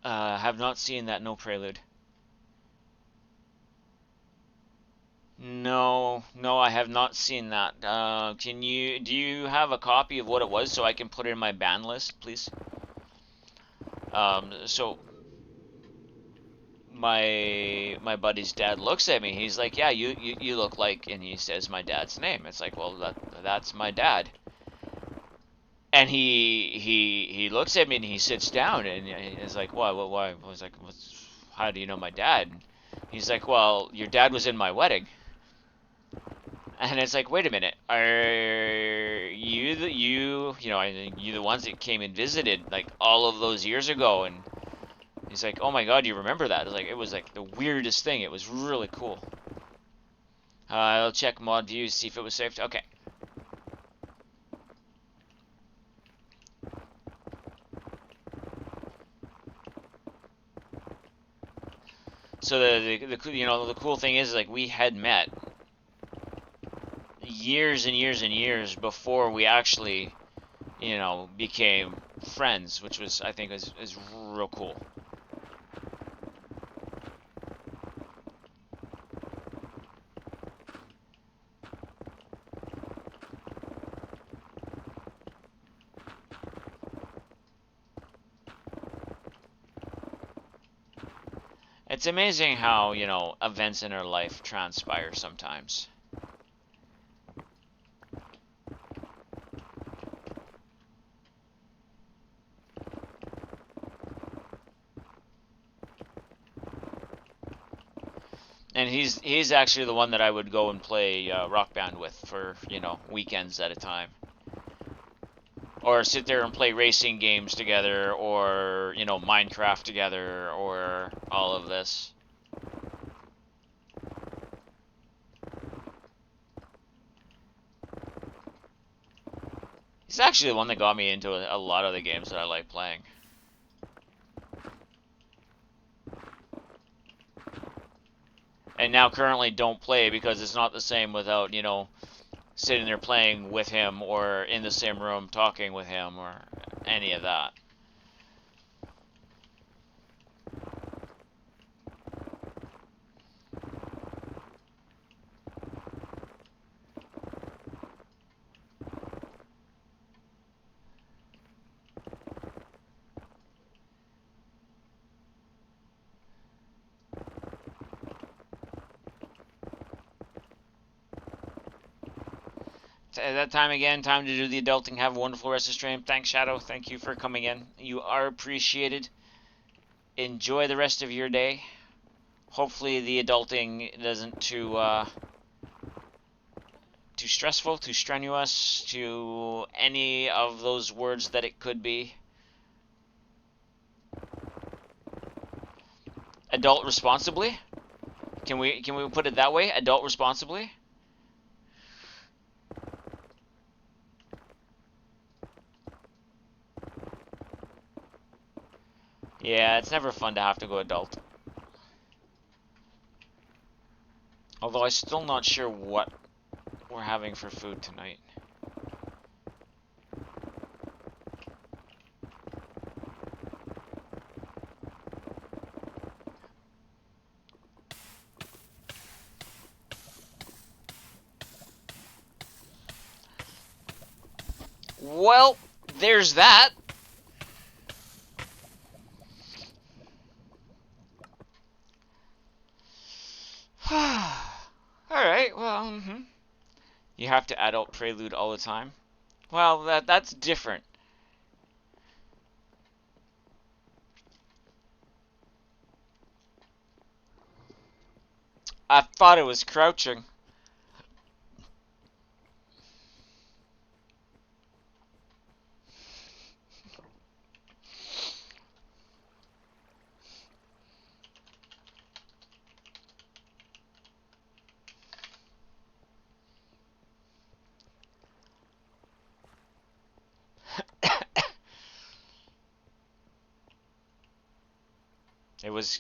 Have not seen that. No Prelude. No, no, I have not seen that. Do you have a copy of what it was so I can put it in my ban list, please? So my buddy's dad looks at me. He's like, "Yeah, you look like," and he says my dad's name. It's like, "Well, that's my dad." And he looks at me and he sits down and he's like, why?" I was like, "How do you know my dad?" He's like, "Well, your dad was in my wedding." And it's like, wait a minute, are you you the ones that came and visited like all of those years ago? And He's like, oh my god, you remember that? It was like the weirdest thing. It was really cool. I'll check mod views, see if it was saved. Okay. So the cool thing is like we had met years and years and years before we actually became friends, which was I think is real cool. It's amazing how, events in our life transpire sometimes. And he's actually the one that I would go and play Rock Band with for, weekends at a time. Or sit there and play racing games together, or, Minecraft together, or all of this. He's actually the one that got me into a lot of the games that I like playing. And now currently don't play because it's not the same without, sitting there playing with him or in the same room talking with him or any of that. At that time again, time to do the adulting. Have a wonderful rest of the stream. Thanks, Shadow. Thank you for coming in. You are appreciated. Enjoy the rest of your day. Hopefully the adulting isn't too stressful, too strenuous, to any of those words that it could be. Adult responsibly? Can we put it that way? Adult responsibly? Yeah, it's never fun to have to go adult. Although I'm still not sure what we're having for food tonight. Well, there's that. Alright, well, You have to adult prelude all the time? Well, that's different. I thought it was crouching.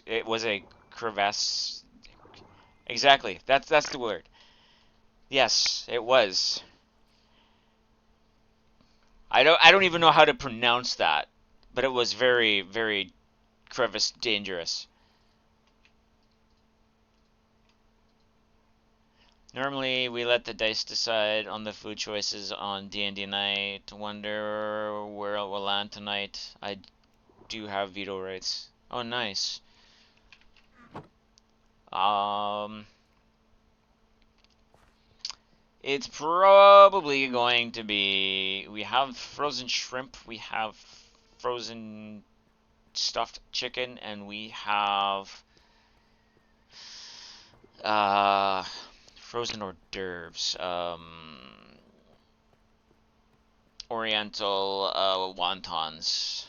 It was a crevasse. Exactly. That's the word. Yes, it was. I don't even know how to pronounce that, but it was very, very crevice dangerous. Normally, we let the dice decide on the food choices on D&D night. Wonder where it will land tonight. I do have veto rights. Oh, nice. Um, it's probably going to be. We have frozen shrimp. We have frozen stuffed chicken, and we have uh, frozen hors d'oeuvres. Oriental wontons.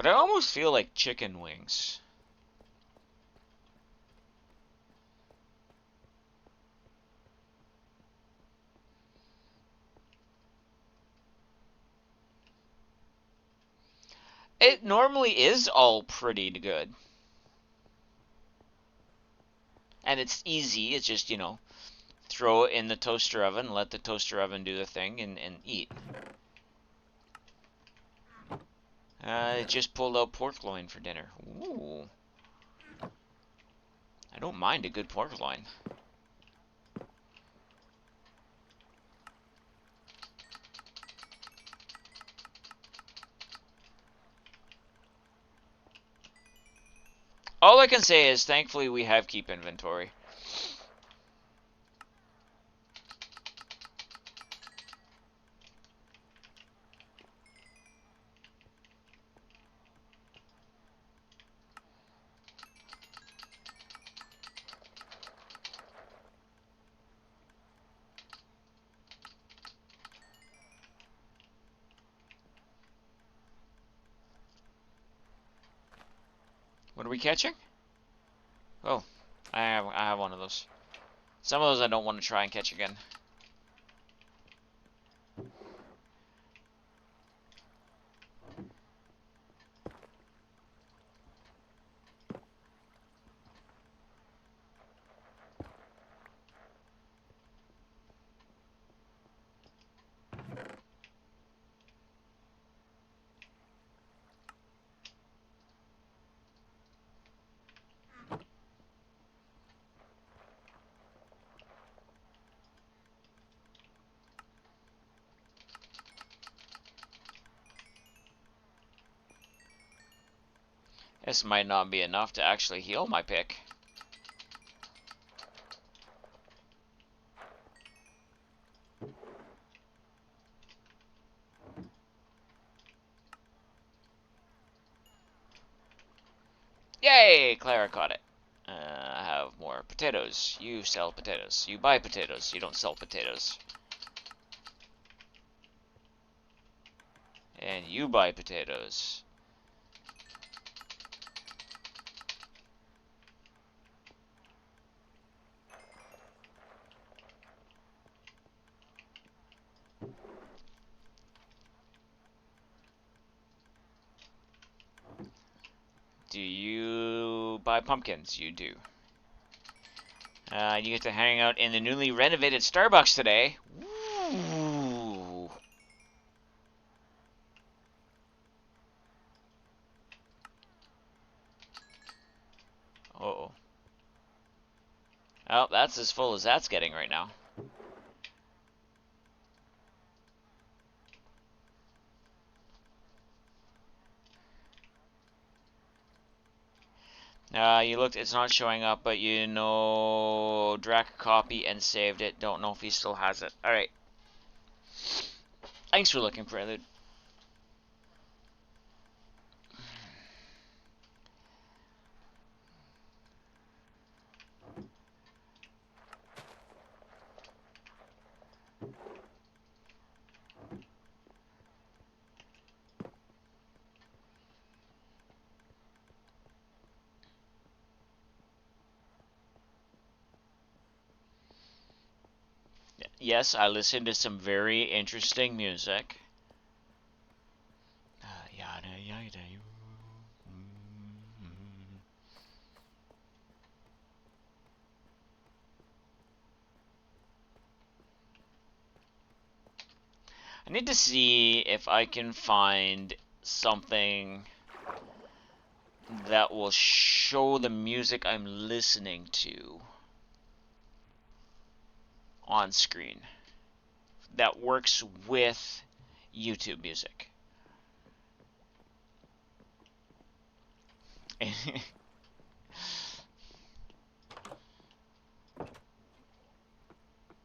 But I almost feel like chicken wings. It normally is all pretty good. And it's easy. It's just, throw it in the toaster oven, let the toaster oven do the thing, and eat. I just pulled out pork loin for dinner. Ooh. I don't mind a good pork loin. All I can say is, thankfully, we have keep inventory. What are we catching? Oh, I have one of those. Some of those I don't want to try and catch again. This might not be enough to actually heal my pick. Yay! Clara caught it. I have more potatoes. You sell potatoes. You buy potatoes. You don't sell potatoes. And you buy potatoes. Do you buy pumpkins? You do. You get to hang out in the newly renovated Starbucks today. Ooh. Uh-oh. Oh, that's as full as that's getting right now. You looked, it's not showing up, but Drac copy and saved it. Don't know if he still has it. Alright. Thanks for looking, Prelude. Yes, I listened to some very interesting music. Yada yada. I need to see if I can find something that will show the music I'm listening to on screen that works with YouTube music.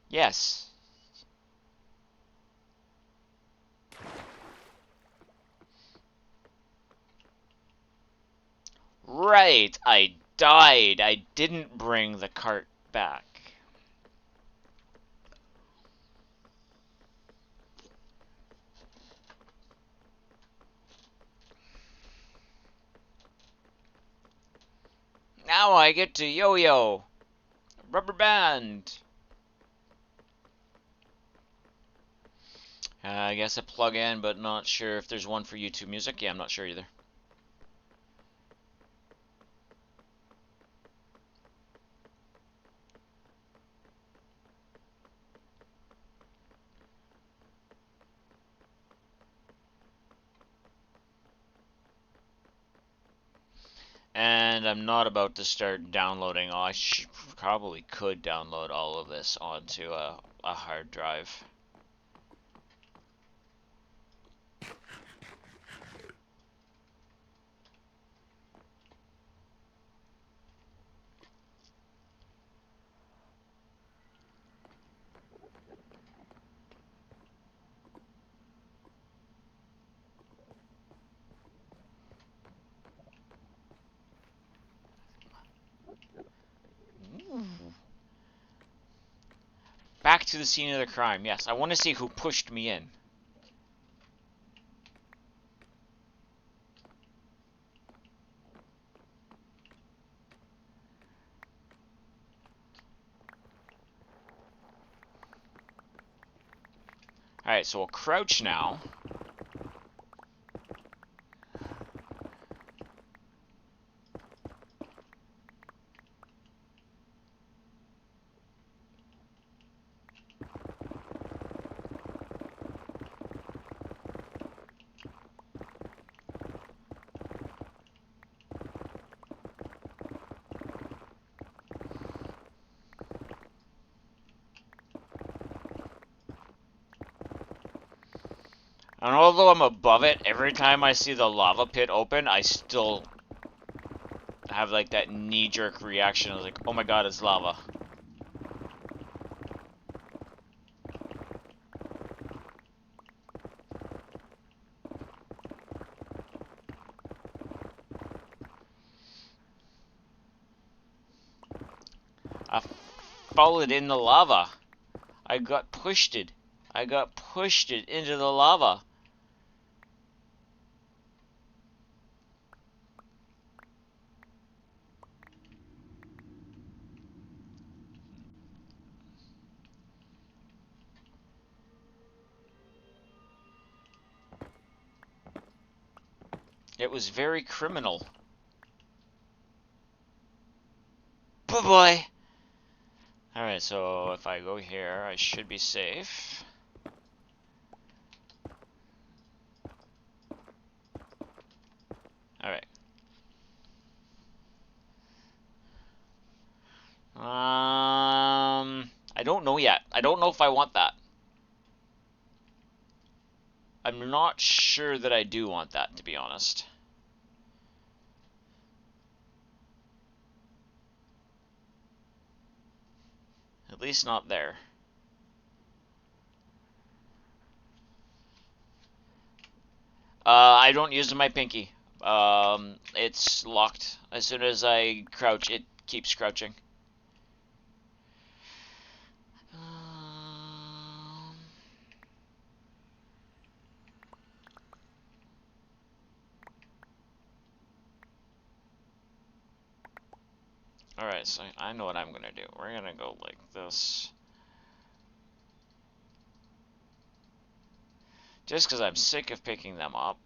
Yes. Right, I died. I didn't bring the cart back. Now I get to yo-yo. Rubber band. I guess a plug-in, but not sure if there's one for YouTube Music. Yeah, I'm not sure either. And I'm not about to start downloading. Oh, I probably could download all of this onto a hard drive. Ooh. Back to the scene of the crime. Yes, I want to see who pushed me in. Alright, so we'll crouch now. And although I'm above it, every time I see the lava pit open, I still have like that knee-jerk reaction. I was like, oh my god, it's lava. I followed in the lava. I got pushed it. I got pushed it into the lava. It was very criminal. Boy. Alright, so if I go here, I should be safe. Alright. I don't know yet. I don't know if I want that. I'm not sure that I do want that, to be honest. At least not there. I don't use my pinky. It's locked. As soon as I crouch, it keeps crouching. Alright, so I know what I'm gonna do. We're gonna go like this. Just because I'm sick of picking them up.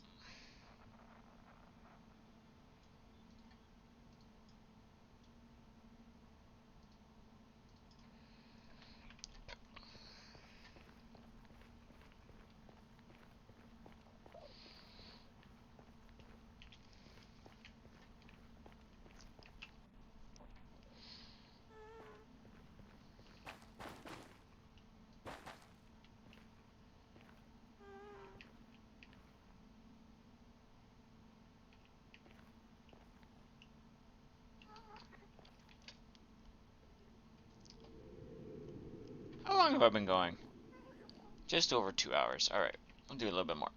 How long have I been going? Just over 2 hours. Alright, I'll do a little bit more.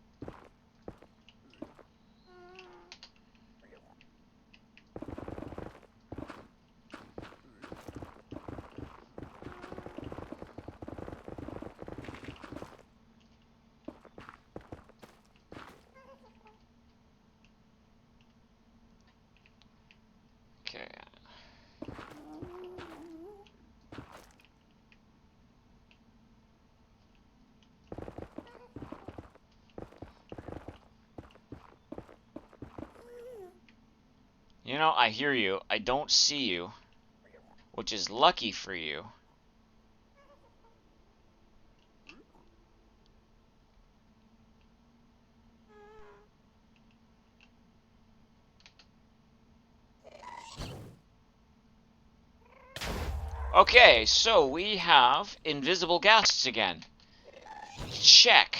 Okay. You know, I hear you. I don't see you, which is lucky for you. Okay, so we have invisible ghasts again. Check.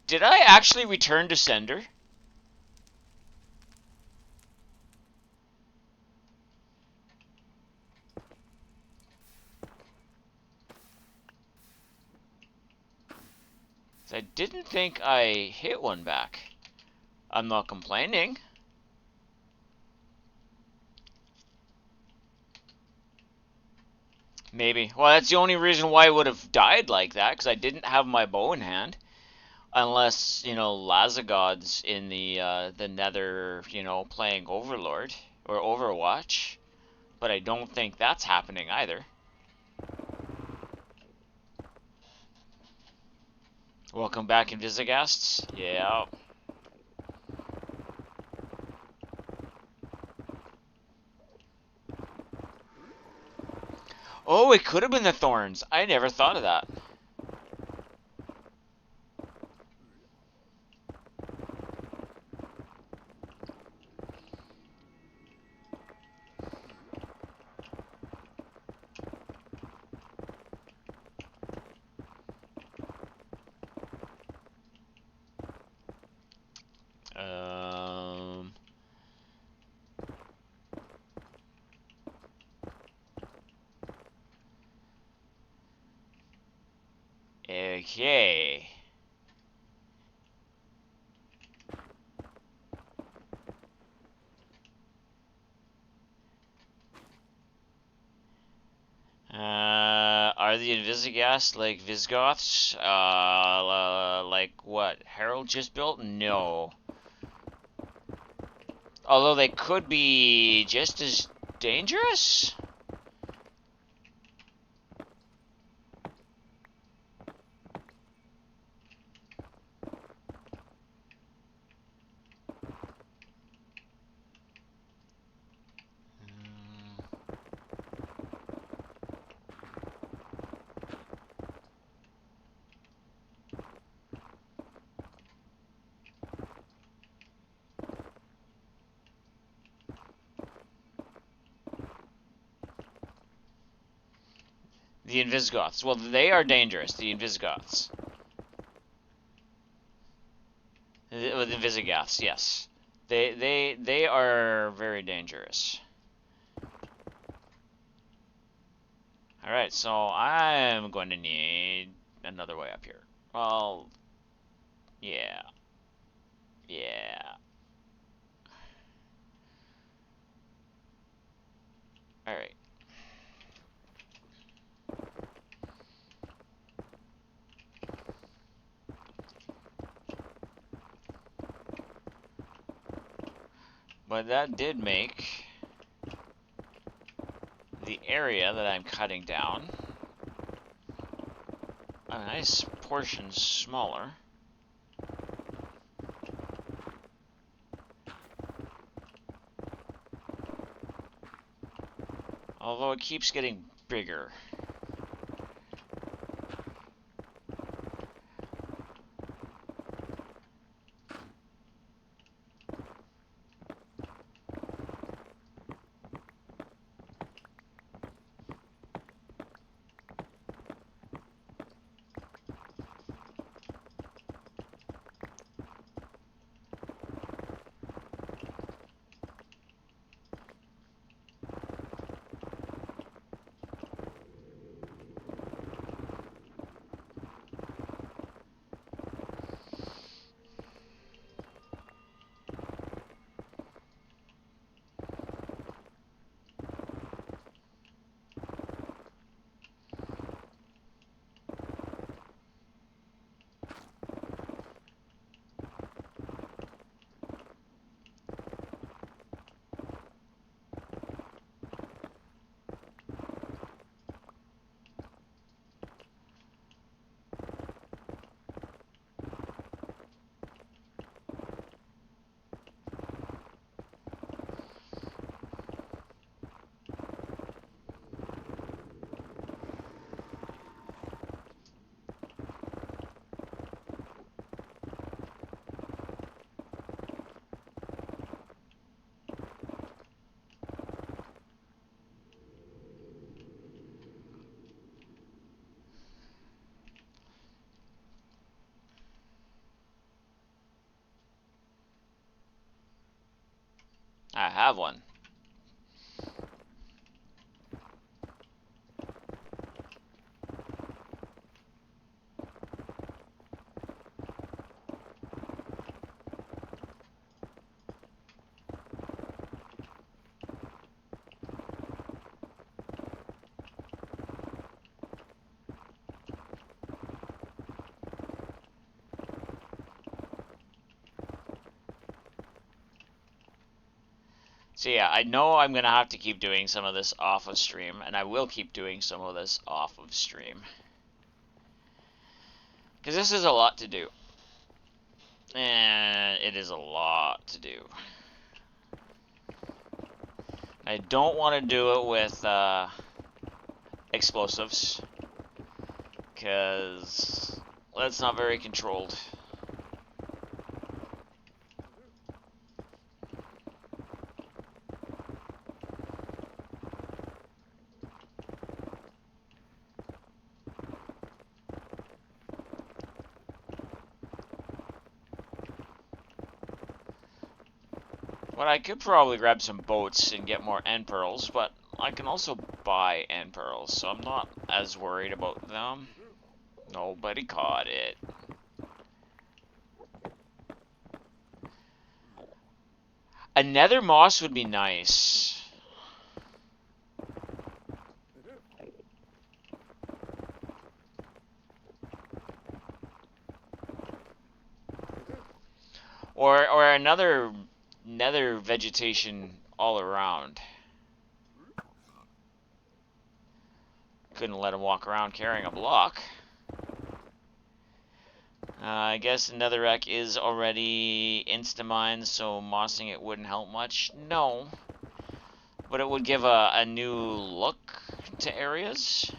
Did I actually return to sender? I didn't think I hit one back. I'm not complaining. Maybe. Well, that's the only reason why I would have died like that, because I didn't have my bow in hand. Unless, you know, Lazagod's in the nether, you know, playing Overlord or Overwatch. But I don't think that's happening either. Welcome back, Invisigasts. Yeah. Oh, it could have been the thorns. I never thought of that. Um. Okay. Are the Invisigasts like Visigoths? Like what Harold just built? No. Although they could be just as dangerous? The Invisigoths. Well, they are dangerous, the Invisigoths. The Invisigoths, yes. They are very dangerous. Alright, so I'm going to need another way up here. Well, yeah. Yeah. Alright. But that did make the area that I'm cutting down a nice portion smaller. Although it keeps getting bigger. have one. So yeah, I know I'm going to have to keep doing some of this off of stream, and I will keep doing some of this off of stream. Because this is a lot to do. And it is a lot to do. I don't want to do it with explosives, because that's not very controlled. But I could probably grab some boats and get more end pearls, but I can also buy end pearls, so I'm not as worried about them. Nobody caught it. A nether moss would be nice. Or another nether vegetation all around. Couldn't let him walk around carrying a block. I guess netherrack is already insta-mined, so mossing it wouldn't help much. No. But it would give a new look to areas.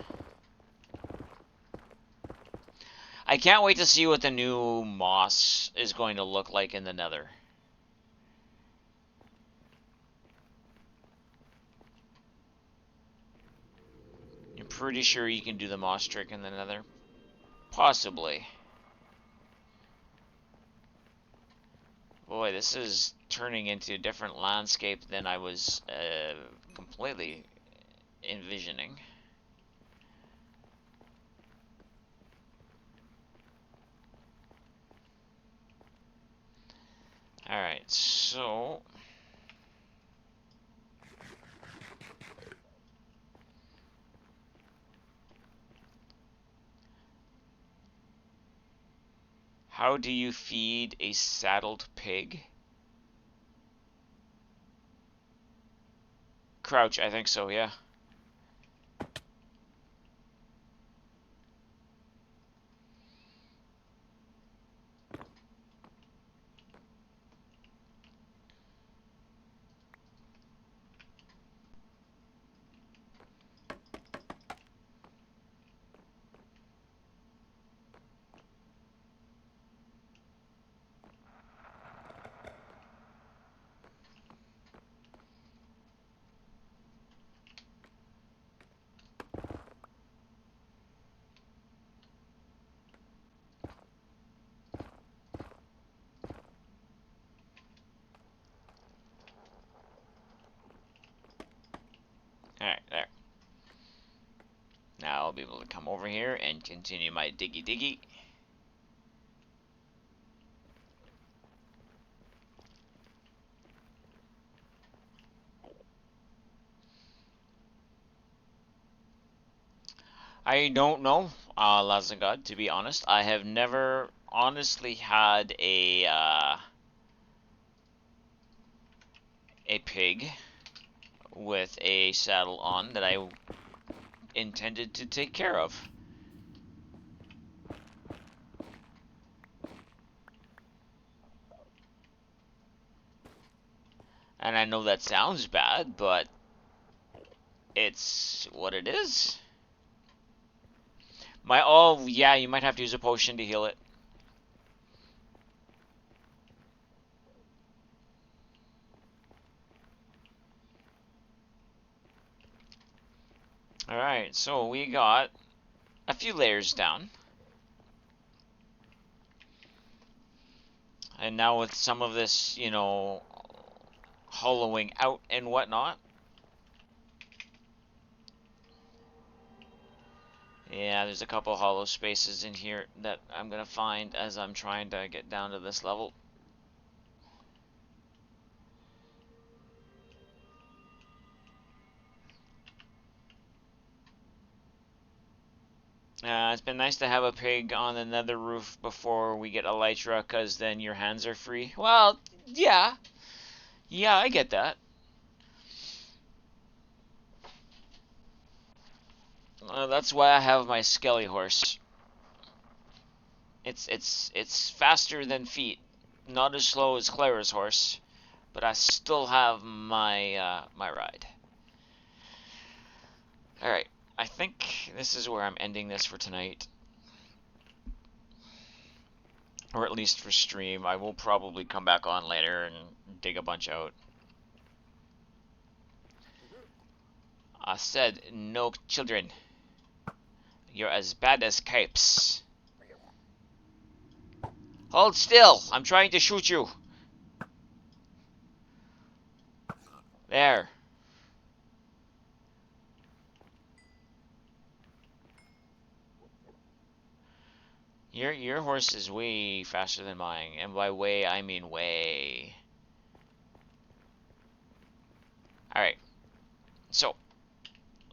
I can't wait to see what the new moss is going to look like in the nether. You're pretty sure you can do the moss trick in the nether? Possibly. Boy, this is turning into a different landscape than I was completely envisioning. Alright, so... How do you feed a saddled pig? Crouch, I think so, yeah. Alright, there. Now I'll be able to come over here and continue my diggy diggy. I don't know, Lazagod, to be honest. I have never honestly had a pig with a saddle on that I intended to take care of. And I know that sounds bad, but it's what it is. Oh yeah, you might have to use a potion to heal it. Alright, so we got a few layers down. And now with some of this, you know, hollowing out and whatnot. Yeah, there's a couple hollow spaces in here that I'm gonna find as I'm trying to get down to this level. It's been nice to have a pig on the nether roof before we get elytra, because then your hands are free. Well, yeah. Yeah, I get that. That's why I have my skelly horse. It's faster than feet. Not as slow as Clara's horse, but I still have my ride. Alright, I think this is where I'm ending this for tonight. Or at least for stream. I will probably come back on later and dig a bunch out. I said no children. You're as bad as capes. Hold still! I'm trying to shoot you! There. Your horse is way faster than mine, and by way I mean way. Alright. So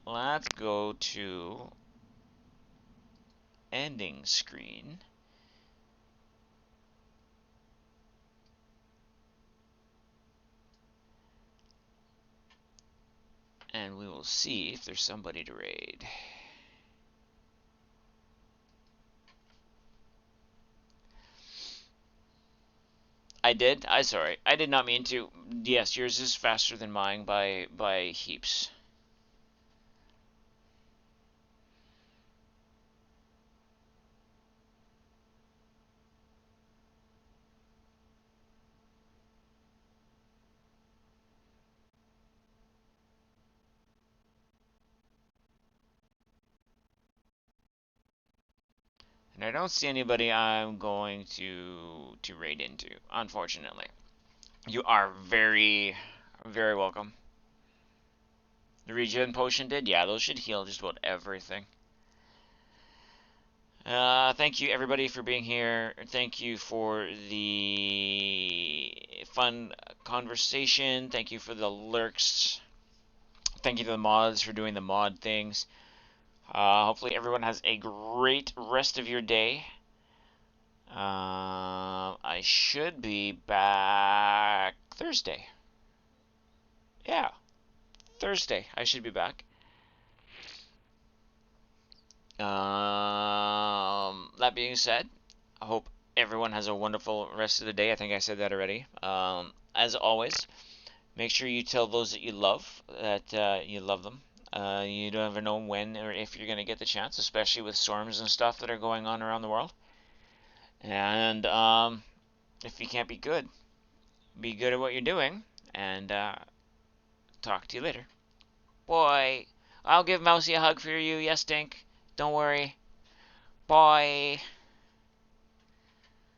let's go to ending screen. And we will see if there's somebody to raid. I did? I sorry. I did not mean to. Yes, yours is faster than mine by heaps. And I don't see anybody I'm going to raid into, unfortunately. You are very, very welcome. The regen potion did? Yeah, those should heal just about everything. Thank you everybody for being here. Thank you for the fun conversation. Thank you for the lurks. Thank you to the mods for doing the mod things. Hopefully everyone has a great rest of your day. I should be back Thursday. Yeah, Thursday I should be back. That being said, I hope everyone has a wonderful rest of the day. I think I said that already. As always, make sure you tell those that you love that you love them. You don't ever know when or if you're going to get the chance, especially with storms and stuff that are going on around the world. And if you can't be good at what you're doing, and talk to you later. Boy, I'll give Mousy a hug for you. Yes, Dink. Don't worry. Bye.